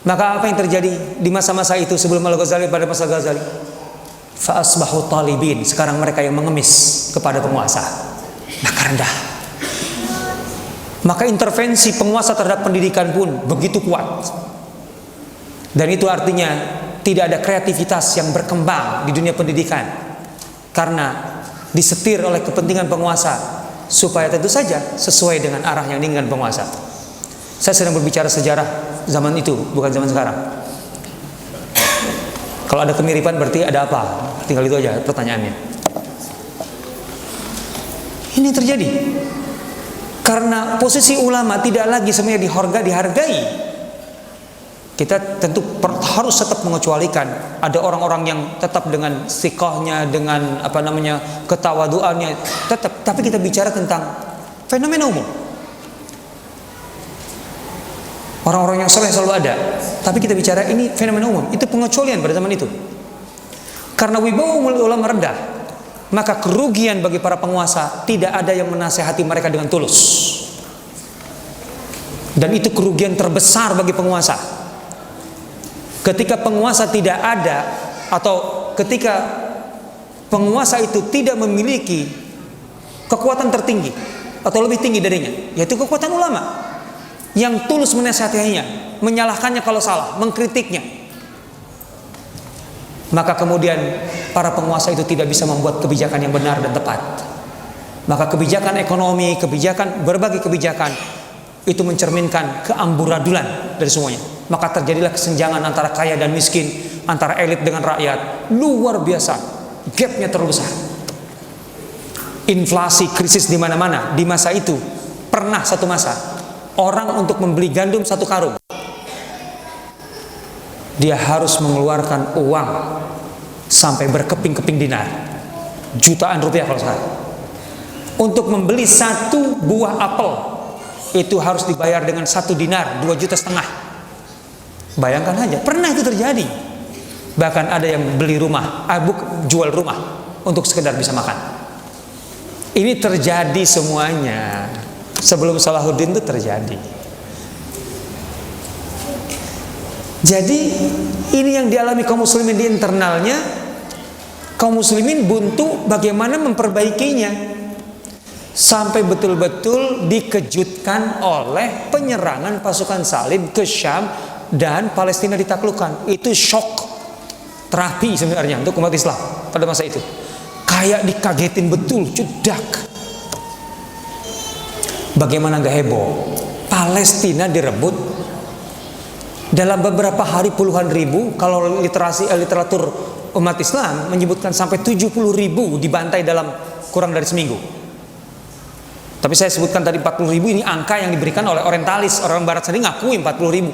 Maka apa yang terjadi di masa-masa itu sebelum Al-Ghazali, pada masa Ghazali? Fa asbahu talibin, sekarang mereka yang mengemis kepada penguasa. Maka rendah. Maka intervensi penguasa terhadap pendidikan pun begitu kuat. Dan itu artinya tidak ada kreativitas yang berkembang di dunia pendidikan, karena disetir oleh kepentingan penguasa, supaya tentu saja sesuai dengan arah yang diinginkan penguasa. Saya sedang berbicara sejarah zaman itu, bukan zaman sekarang. Kalau ada kemiripan berarti ada apa? Tinggal itu aja pertanyaannya. Ini terjadi karena posisi ulama tidak lagi semuanya dihargai. Kita tentu harus tetap mengecualikan ada orang-orang yang tetap dengan sikohnya, dengan ketawaduannya tetap, tapi kita bicara tentang fenomena umum. Orang-orang yang soleh selalu ada, tapi kita bicara ini fenomena umum. Itu pengecualian pada zaman itu. Karena wibawa ulama rendah, maka kerugian bagi para penguasa, tidak ada yang menasehati mereka dengan tulus. Dan itu kerugian terbesar bagi penguasa. Ketika penguasa tidak ada, atau ketika penguasa itu tidak memiliki kekuatan tertinggi atau lebih tinggi darinya, yaitu kekuatan ulama yang tulus menasihatinya, menyalahkannya kalau salah, mengkritiknya, maka kemudian para penguasa itu tidak bisa membuat kebijakan yang benar dan tepat. Maka kebijakan ekonomi, berbagai kebijakan itu mencerminkan keamburadulan dari semuanya. Maka terjadilah kesenjangan antara kaya dan miskin, antara elit dengan rakyat, luar biasa, gapnya terlalu besar. Inflasi, krisis di mana-mana. Di masa itu pernah satu masa orang untuk membeli gandum 1 karung, dia harus mengeluarkan uang sampai berkeping-keping dinar, jutaan rupiah kalau sekarang. Untuk membeli 1 buah apel itu harus dibayar dengan 1 dinar, 2,5 juta. Bayangkan aja, pernah itu terjadi. Bahkan ada yang beli rumah, jual rumah untuk sekedar bisa makan. Ini terjadi semuanya. Sebelum Salahuddin itu terjadi. Jadi ini yang dialami kaum muslimin di internalnya. Kaum muslimin buntu bagaimana memperbaikinya, sampai betul-betul dikejutkan oleh penyerangan pasukan Salib ke Syam dan Palestina ditaklukkan. Itu shock terapi sebenarnya untuk umat Islam pada masa itu. Kayak dikagetin betul, cedak. Bagaimana gak heboh? Palestina direbut dalam beberapa hari puluhan ribu. Kalau literatur umat Islam menyebutkan sampai 70.000 dibantai dalam kurang dari seminggu. Tapi saya sebutkan tadi 40.000, ini angka yang diberikan oleh orientalis. Orang barat sendiri ngakui 40.000.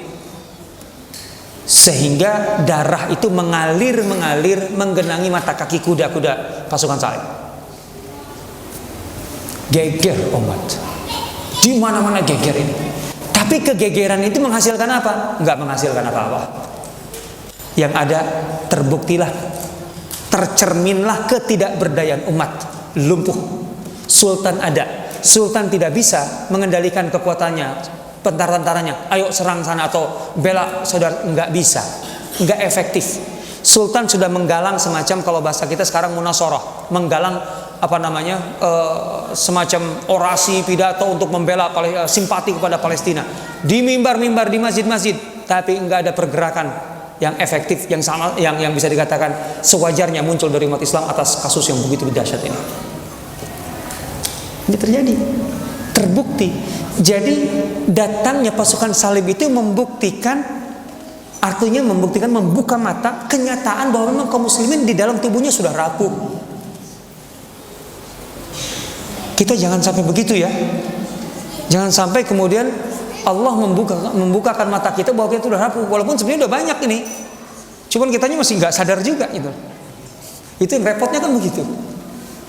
Sehingga darah itu mengalir menggenangi mata kaki kuda-kuda pasukan salib. Geger umat, di mana-mana geger ini. Tapi kegegeran itu menghasilkan apa? Enggak menghasilkan apa-apa. Yang ada terbuktilah, tercerminlah ketidakberdayaan umat. Lumpuh. Sultan ada, sultan tidak bisa mengendalikan kekuatannya, tentara-tentaranya. Ayo serang sana atau bela saudara, enggak bisa, enggak efektif. Sultan sudah menggalang semacam, kalau bahasa kita sekarang munasoroh, menggalang semacam orasi pidato untuk membela simpati kepada Palestina di mimbar-mimbar, di masjid-masjid, tapi enggak ada pergerakan yang efektif, yang sama, yang bisa dikatakan sewajarnya muncul dari umat Islam atas kasus yang begitu dahsyat ini. Ini terjadi, terbukti. Jadi datangnya pasukan salib itu membuktikan, artinya membuktikan, membuka mata kenyataan bahwa memang kaum muslimin di dalam tubuhnya sudah rapuh. Kita jangan sampai begitu ya. Jangan sampai kemudian Allah membukakan mata kita bahwa kita sudah rapuh, walaupun sebenarnya udah banyak ini. Cuman kitanya masih nggak sadar juga gitu. Itu yang repotnya kan begitu.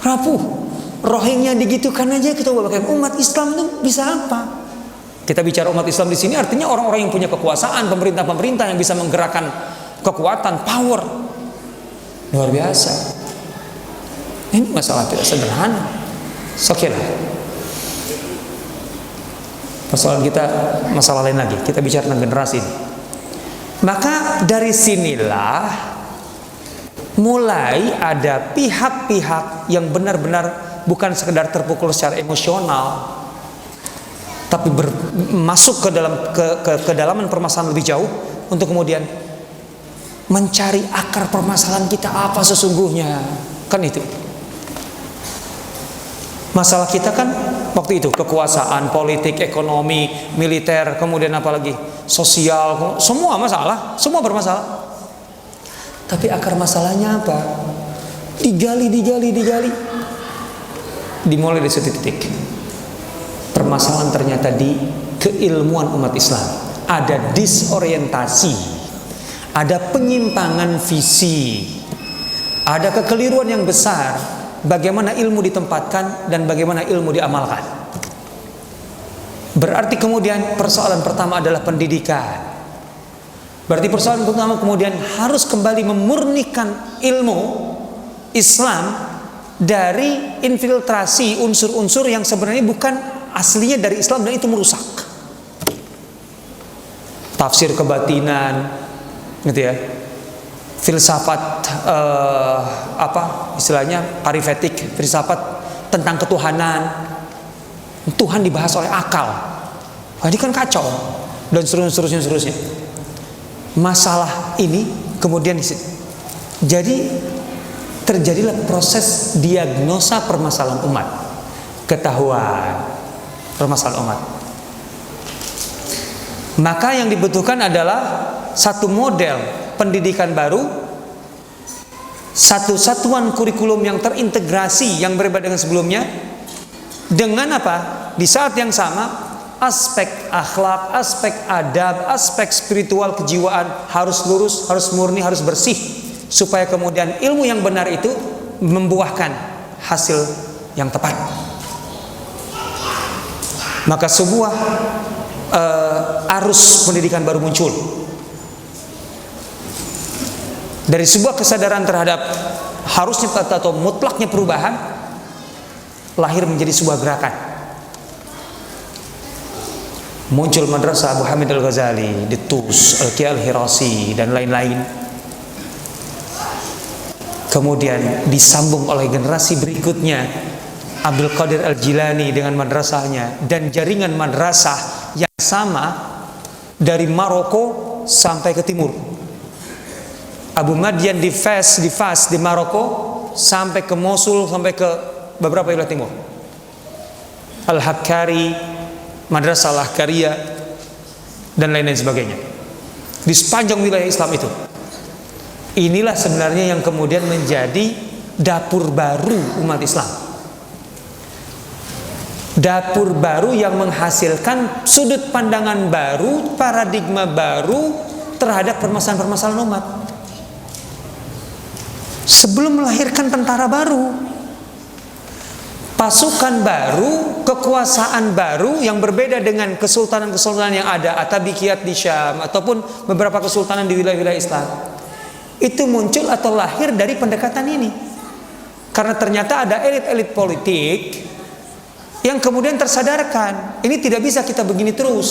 Rapuh. Rohingya digitukan aja kita bahkan umat Islam itu bisa apa? Kita bicara umat Islam di sini artinya orang-orang yang punya kekuasaan, pemerintah-pemerintah yang bisa menggerakkan kekuatan, power. Luar biasa. Ini masalah tidak sederhana. Okelah. Persoalan kita masalah lain lagi. Kita bicara tentang generasi ini. Maka dari sinilah mulai ada pihak-pihak yang benar-benar bukan sekedar terpukul secara emosional, tapi masuk ke dalam kedalaman permasalahan lebih jauh untuk kemudian mencari akar permasalahan kita apa sesungguhnya. Kan itu. Masalah kita kan waktu itu kekuasaan, politik, ekonomi, militer, kemudian apalagi sosial, semua masalah, semua bermasalah. Tapi akar masalahnya apa? Digali. Dimulai dari satu titik. Permasalahan ternyata di keilmuan umat Islam. Ada disorientasi, ada penyimpangan visi, ada kekeliruan yang besar. Bagaimana ilmu ditempatkan dan bagaimana ilmu diamalkan. Berarti kemudian persoalan pertama adalah pendidikan. Berarti persoalan pertama kemudian harus kembali memurnikan ilmu Islam dari infiltrasi unsur-unsur yang sebenarnya bukan aslinya dari Islam dan itu merusak. Tafsir kebatinan, gitu ya. Filsafat istilahnya arifetik, filsafat tentang ketuhanan. Tuhan dibahas oleh akal. Wah, ini kan kacau dan seterusnya. Masalah ini kemudian jadi terjadilah proses diagnosa permasalahan umat, ketahuan permasalahan umat. Maka yang dibutuhkan adalah satu model pendidikan baru, satu satuan kurikulum yang terintegrasi yang berbeda dengan sebelumnya, dengan apa? Di saat yang sama aspek akhlak, aspek adab, aspek spiritual kejiwaan harus lurus, harus murni, harus bersih, supaya kemudian ilmu yang benar itu membuahkan hasil yang tepat. Maka sebuah arus pendidikan baru muncul. Dari sebuah kesadaran terhadap harusnya atau mutlaknya perubahan, lahir menjadi sebuah gerakan. Muncul madrasah Abu Hamid Al-Ghazali, Ditus, Al-Qiyah Al-Hirasi dan lain-lain. Kemudian disambung oleh generasi berikutnya, Abdul Qadir Al-Jilani dengan madrasahnya, dan jaringan madrasah yang sama dari Maroko sampai ke timur. Abu Madyan di Fas di Maroko sampai ke Mosul, sampai ke beberapa wilayah timur. Al-Hakkari Madrasah Lahkaria, dan lain-lain sebagainya di sepanjang wilayah Islam itu. Inilah sebenarnya yang kemudian menjadi dapur baru umat Islam. Dapur baru yang menghasilkan sudut pandangan baru, paradigma baru terhadap permasalahan-permasalahan umat. Sebelum melahirkan tentara baru, pasukan baru, kekuasaan baru yang berbeda dengan kesultanan-kesultanan yang ada, Atabikiyat di Syam ataupun beberapa kesultanan di wilayah-wilayah Islam, itu muncul atau lahir dari pendekatan ini. Karena ternyata ada elit-elit politik yang kemudian tersadarkan, ini tidak bisa kita begini terus.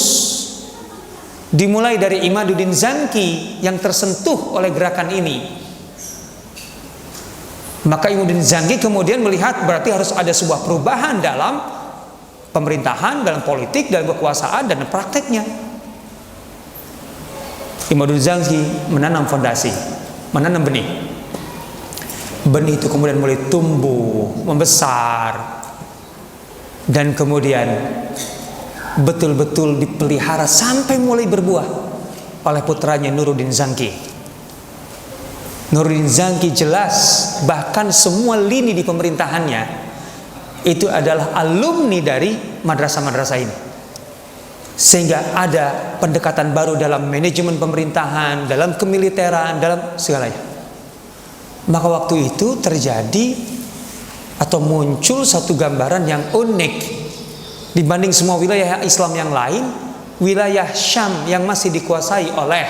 Dimulai dari Imaduddin Zanki yang tersentuh oleh gerakan ini. Maka Imaduddin Zanki kemudian melihat berarti harus ada sebuah perubahan dalam pemerintahan, dalam politik, dalam kekuasaan, dan prakteknya. Imaduddin Zanki menanam fondasi, menanam benih. Benih itu kemudian mulai tumbuh, membesar, dan kemudian betul-betul dipelihara sampai mulai berbuah oleh putranya Nuruddin Zanki. Nuruddin Zanki jelas bahkan semua lini di pemerintahannya itu adalah alumni dari madrasah-madrasah ini, sehingga ada pendekatan baru dalam manajemen pemerintahan, dalam kemiliteran, dalam segalanya. Maka waktu itu terjadi atau muncul satu gambaran yang unik dibanding semua wilayah Islam yang lain. Wilayah Syam yang masih dikuasai oleh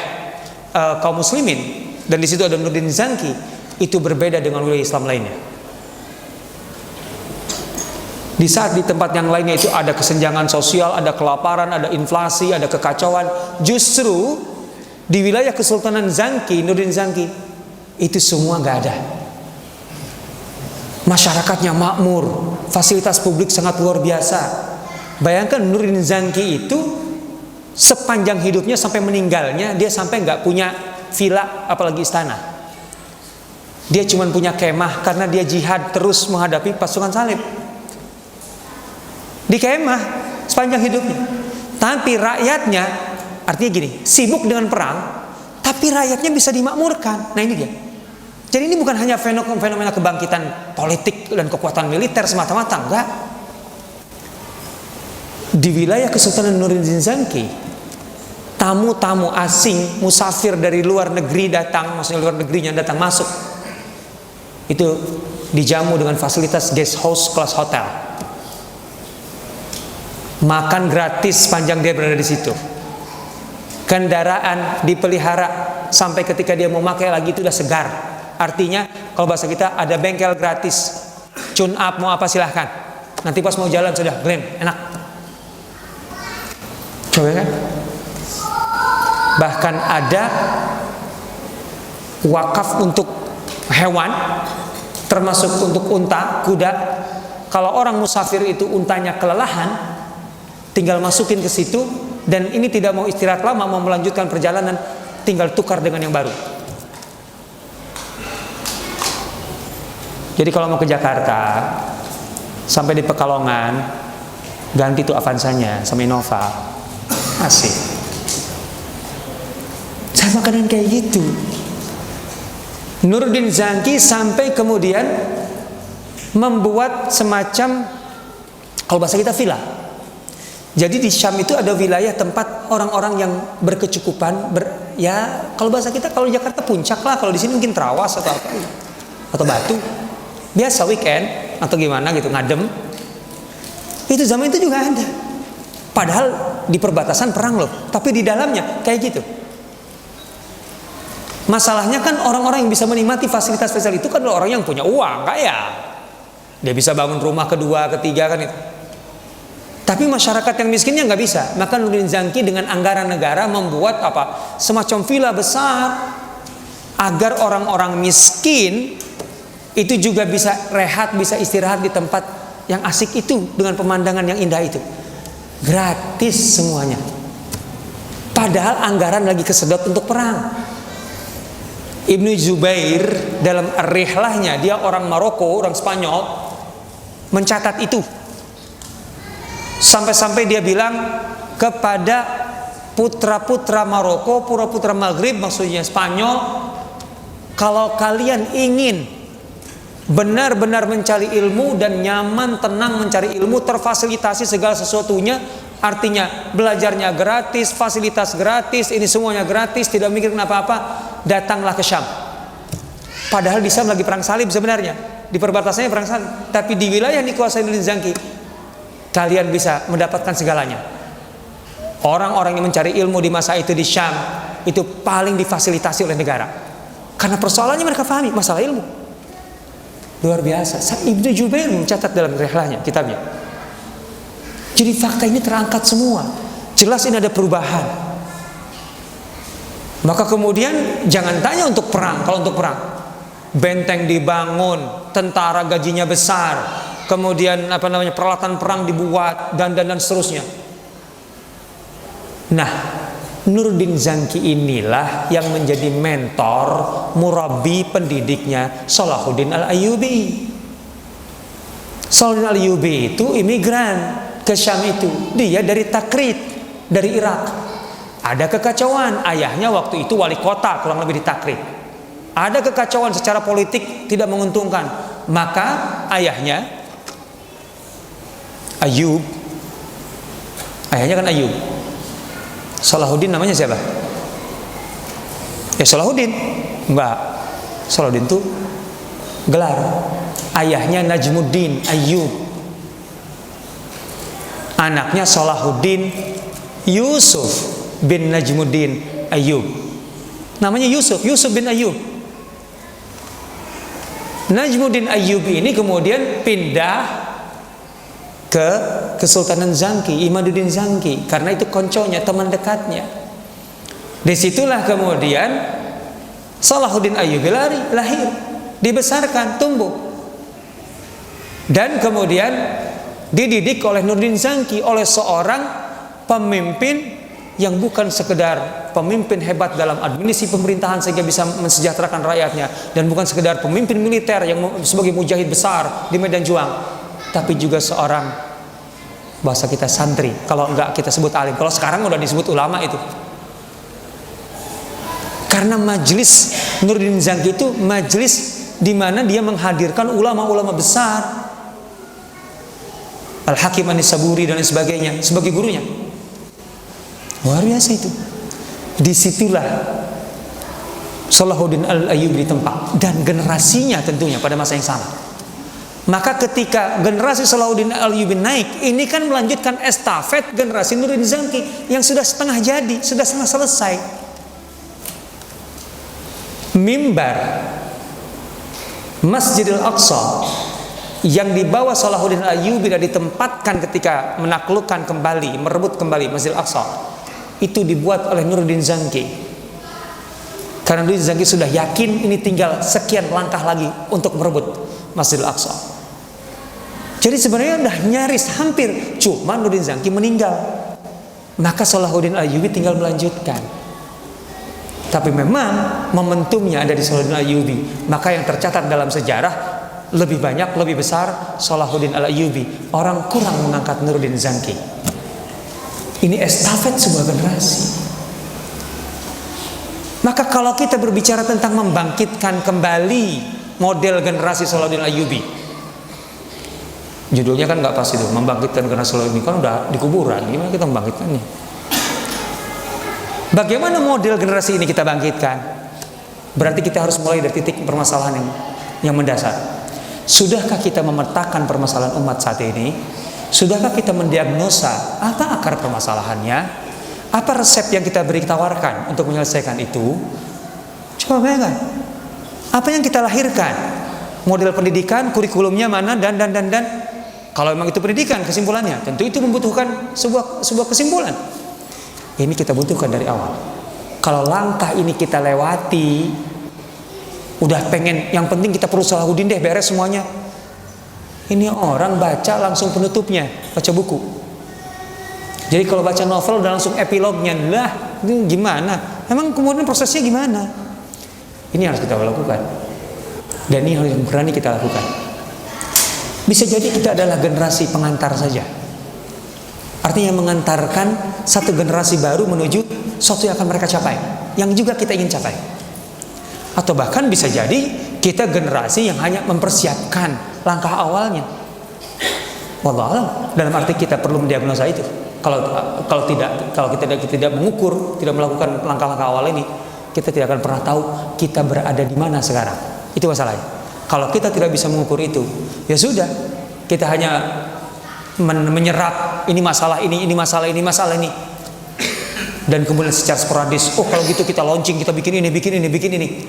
kaum muslimin, dan di situ ada Nuruddin Zanki, itu berbeda dengan wilayah Islam lainnya. Di saat di tempat yang lainnya itu ada kesenjangan sosial, ada kelaparan, ada inflasi, ada kekacauan, justru di wilayah Kesultanan Zanki, Nuruddin Zanki, itu semua nggak ada. Masyarakatnya makmur, fasilitas publik sangat luar biasa. Bayangkan Nuruddin Zanki itu sepanjang hidupnya sampai meninggalnya, dia sampai nggak punya villa apalagi istana. Dia cuma punya kemah karena dia jihad terus menghadapi pasukan salib. Di kemah sepanjang hidupnya. Tapi rakyatnya, artinya gini, sibuk dengan perang, tapi rakyatnya bisa dimakmurkan. Nah ini dia. Jadi ini bukan hanya fenomena kebangkitan politik dan kekuatan militer semata-mata, enggak. Di wilayah Kesultanan Nuruddin Zanki, tamu-tamu asing, musafir dari luar negeri datang, maksudnya luar negerinya datang masuk, itu dijamu dengan fasilitas guest house kelas hotel, makan gratis sepanjang dia berada di situ, kendaraan dipelihara sampai ketika dia mau pakai lagi itu udah segar. Artinya kalau bahasa kita ada bengkel gratis, tune up mau apa silahkan, nanti pas mau jalan sudah Glenn enak. Coba kan? Bahkan ada wakaf untuk hewan, termasuk untuk unta, kuda. Kalau orang musafir itu untanya kelelahan, tinggal masukin ke situ, dan ini tidak mau istirahat lama, mau melanjutkan perjalanan, tinggal tukar dengan yang baru. Jadi kalau mau ke Jakarta, sampai di Pekalongan, ganti tuh Avanzanya sama Innova, asik. Saya makanan kayak gitu. Nuruddin Zanki sampai kemudian membuat semacam, kalau bahasa kita, villa. Jadi di Syam itu ada wilayah tempat orang-orang yang berkecukupan, ya kalau bahasa kita, kalau di Jakarta puncak lah, kalau di sini mungkin Terawas atau apa, atau Batu. Biasa weekend atau gimana gitu, ngadem. Itu zaman itu juga ada. Padahal di perbatasan perang loh, tapi di dalamnya kayak gitu. Masalahnya kan orang-orang yang bisa menikmati fasilitas spesial itu kan adalah orang yang punya uang, kaya. Dia bisa bangun rumah kedua, ketiga kan itu. Tapi masyarakat yang miskinnya nggak bisa. Maka Nuruddin Zanki dengan anggaran negara membuat apa? Semacam villa besar agar orang-orang miskin itu juga bisa rehat, bisa istirahat di tempat yang asik itu dengan pemandangan yang indah itu. Gratis semuanya. Padahal anggaran lagi kesedot untuk perang. Ibnu Zubair dalam Rihlahnya, dia orang Maroko, orang Spanyol, mencatat itu. Sampai-sampai dia bilang kepada putra-putra Maroko, putra-putra Maghrib, maksudnya Spanyol, kalau kalian ingin benar-benar mencari ilmu dan nyaman, tenang mencari ilmu, terfasilitasi segala sesuatunya, artinya belajarnya gratis, fasilitas gratis, ini semuanya gratis, tidak mikirin apa-apa, datanglah ke Syam. Padahal di Syam lagi perang salib sebenarnya, di perbatasannya perang salib, tapi di wilayah yang dikuasai Nurdin Zanki kalian bisa mendapatkan segalanya. Orang-orang yang mencari ilmu di masa itu di Syam itu paling difasilitasi oleh negara, karena persoalannya mereka pahami masalah ilmu. Luar biasa. Ibnu Jubair mencatat dalam rihlahnya, kitabnya. Jadi fakta ini terangkat semua. Jelas ini ada perubahan. Maka kemudian jangan tanya untuk perang. Kalau untuk perang, benteng dibangun, tentara gajinya besar, kemudian peralatan perang dibuat dan seterusnya. Nah, Nurdin Zanki inilah yang menjadi mentor, murabi pendidiknya Salahuddin Al-Ayyubi. Salahuddin Al-Ayyubi itu imigran ke Syam itu. Dia dari Takrit, dari Irak. Ada kekacauan, ayahnya waktu itu wali kota kurang lebih di Takrit. Ada kekacauan secara politik tidak menguntungkan. Maka ayahnya Ayyub, ayahnya kan Ayyub. Salahuddin namanya siapa? Ya Salahuddin. Enggak. Salahuddin itu gelar. Ayahnya Najmuddin Ayyub. Anaknya Salahuddin Yusuf bin Najmuddin Ayyub. Namanya Yusuf bin Ayyub. Najmuddin Ayyub ini kemudian pindah ke Kesultanan Zanki, Imaduddin Zanki, karena itu konconya, teman dekatnya. Disitulah kemudian Salahuddin Ayyubi lahir, dibesarkan, tumbuh, dan kemudian dididik oleh Nurdin Zanki, oleh seorang pemimpin yang bukan sekedar pemimpin hebat dalam administrasi pemerintahan sehingga bisa mensejahterakan rakyatnya, dan bukan sekedar pemimpin militer yang sebagai mujahid besar di medan juang, tapi juga seorang, bahasa kita santri, kalau enggak kita sebut alim, kalau sekarang udah disebut ulama itu. Karena majelis Nurdin Zanki itu majelis di mana dia menghadirkan ulama-ulama besar, Al-Hakim An-Nisaburi dan lain sebagainya sebagai gurunya. Luar biasa itu. Disitulah Salahuddin Al-Ayyubi ditempa, dan generasinya tentunya pada masa yang sama. Maka ketika generasi Salahuddin Al-Ayyubi naik, ini kan melanjutkan estafet generasi Nurdin Zanki yang sudah setengah jadi, sudah setengah selesai. Mimbar Masjidil Aqsa yang dibawa Salahuddin Al-Ayyubi dan ditempatkan ketika menaklukkan kembali, merebut kembali Masjidil Aqsa, itu dibuat oleh Nurdin Zanki. Karena Nurdin Zanki sudah yakin ini tinggal sekian langkah lagi untuk merebut Masjidil Aqsa. Jadi sebenarnya udah nyaris hampir, cuma Nurdin Zanki meninggal. Maka Salahuddin Al-Ayyubi tinggal melanjutkan. Tapi memang momentumnya ada di Salahuddin Al-Ayyubi. Maka yang tercatat dalam sejarah lebih banyak, lebih besar Salahuddin Al-Ayyubi. Orang kurang mengangkat Nurdin Zanki. Ini estafet sebuah generasi. Maka kalau kita berbicara tentang membangkitkan kembali model generasi Salahuddin Al-Ayyubi, judulnya kan nggak pas itu, membangkitkan generasi Salahuddin, kan udah di kuburan. Gimana kita membangkitkannya? Bagaimana model generasi ini kita bangkitkan? Berarti kita harus mulai dari titik permasalahan yang mendasar. Sudahkah kita memetakan permasalahan umat saat ini? Sudahkah kita mendiagnosa apa akar permasalahannya? Apa resep yang kita beri tawarkan untuk menyelesaikan itu? Coba bayangkan, apa yang kita lahirkan? Model pendidikan, kurikulumnya mana, dan. Kalau memang itu pendidikan, kesimpulannya tentu itu membutuhkan sebuah kesimpulan. Ini kita butuhkan dari awal. Kalau langkah ini kita lewati, udah pengen, yang penting kita perlu Salahuddin deh, beres semuanya. Ini orang baca langsung penutupnya, baca buku. Jadi kalau baca novel udah langsung epilognya, lah ini gimana? Emang kemudian prosesnya gimana? Ini harus kita lakukan, dan ini harus berani kita lakukan. Bisa jadi kita adalah generasi pengantar saja. Artinya mengantarkan satu generasi baru menuju sesuatu yang akan mereka capai, yang juga kita ingin capai. Atau bahkan bisa jadi kita generasi yang hanya mempersiapkan langkah awalnya. Wallah, dalam arti kita perlu mendiagnosa itu. Kalau kita tidak mengukur, tidak melakukan langkah-langkah awal ini, kita tidak akan pernah tahu kita berada di mana sekarang. Itu masalahnya. Kalau kita tidak bisa mengukur itu, ya sudah, kita hanya menyerap ini masalah ini masalah ini, dan kemudian secara sporadis, oh kalau gitu kita launching, kita bikin ini.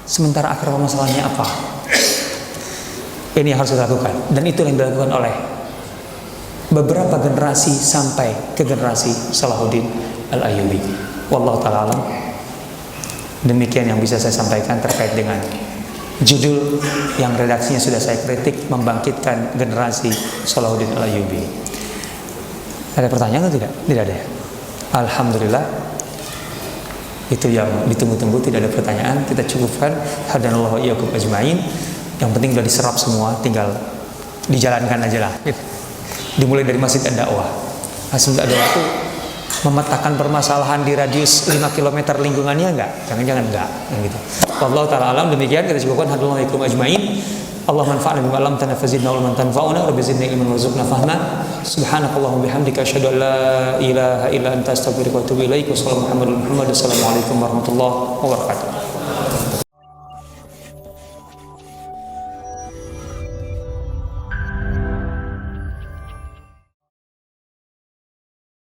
Sementara akar masalahnya apa? Ini yang harus dilakukan, dan itu yang dilakukan oleh beberapa generasi sampai ke generasi Salahuddin Al-Ayyubi. Wallahu ta'ala alam. Demikian yang bisa saya sampaikan terkait dengan judul yang redaksinya sudah saya kritik, membangkitkan generasi Salahuddin Al-Ayyubi. Ada pertanyaan atau tidak? Tidak ada ya? Alhamdulillah, itu yang ditunggu-tunggu, tidak ada pertanyaan. Kita cukupkan. Hadanallahu iyyakum ajmain. Yang penting sudah diserap semua, tinggal dijalankan aja lah. Dimulai dari Masjid Ad-Da'wah. Masjid Ad-Da'wah itu memetakan permasalahan di radius 5 km lingkungannya enggak? Jangan-jangan enggak, gitu. Wallahu ta'ala alam. Demikian kita cukupkan. Hadanallahu iyyakum ajmain. Allah manfa'na bima 'allamtana fazidna ilman tanfa'una wa bizidna ilman warzuqna fahma. Subhanakallahumma bihamdika asyhadu an la ilaha illa anta astaghfiruka wa atubu ilaik. Wassalamualaikum warahmatullahi wabarakatuh.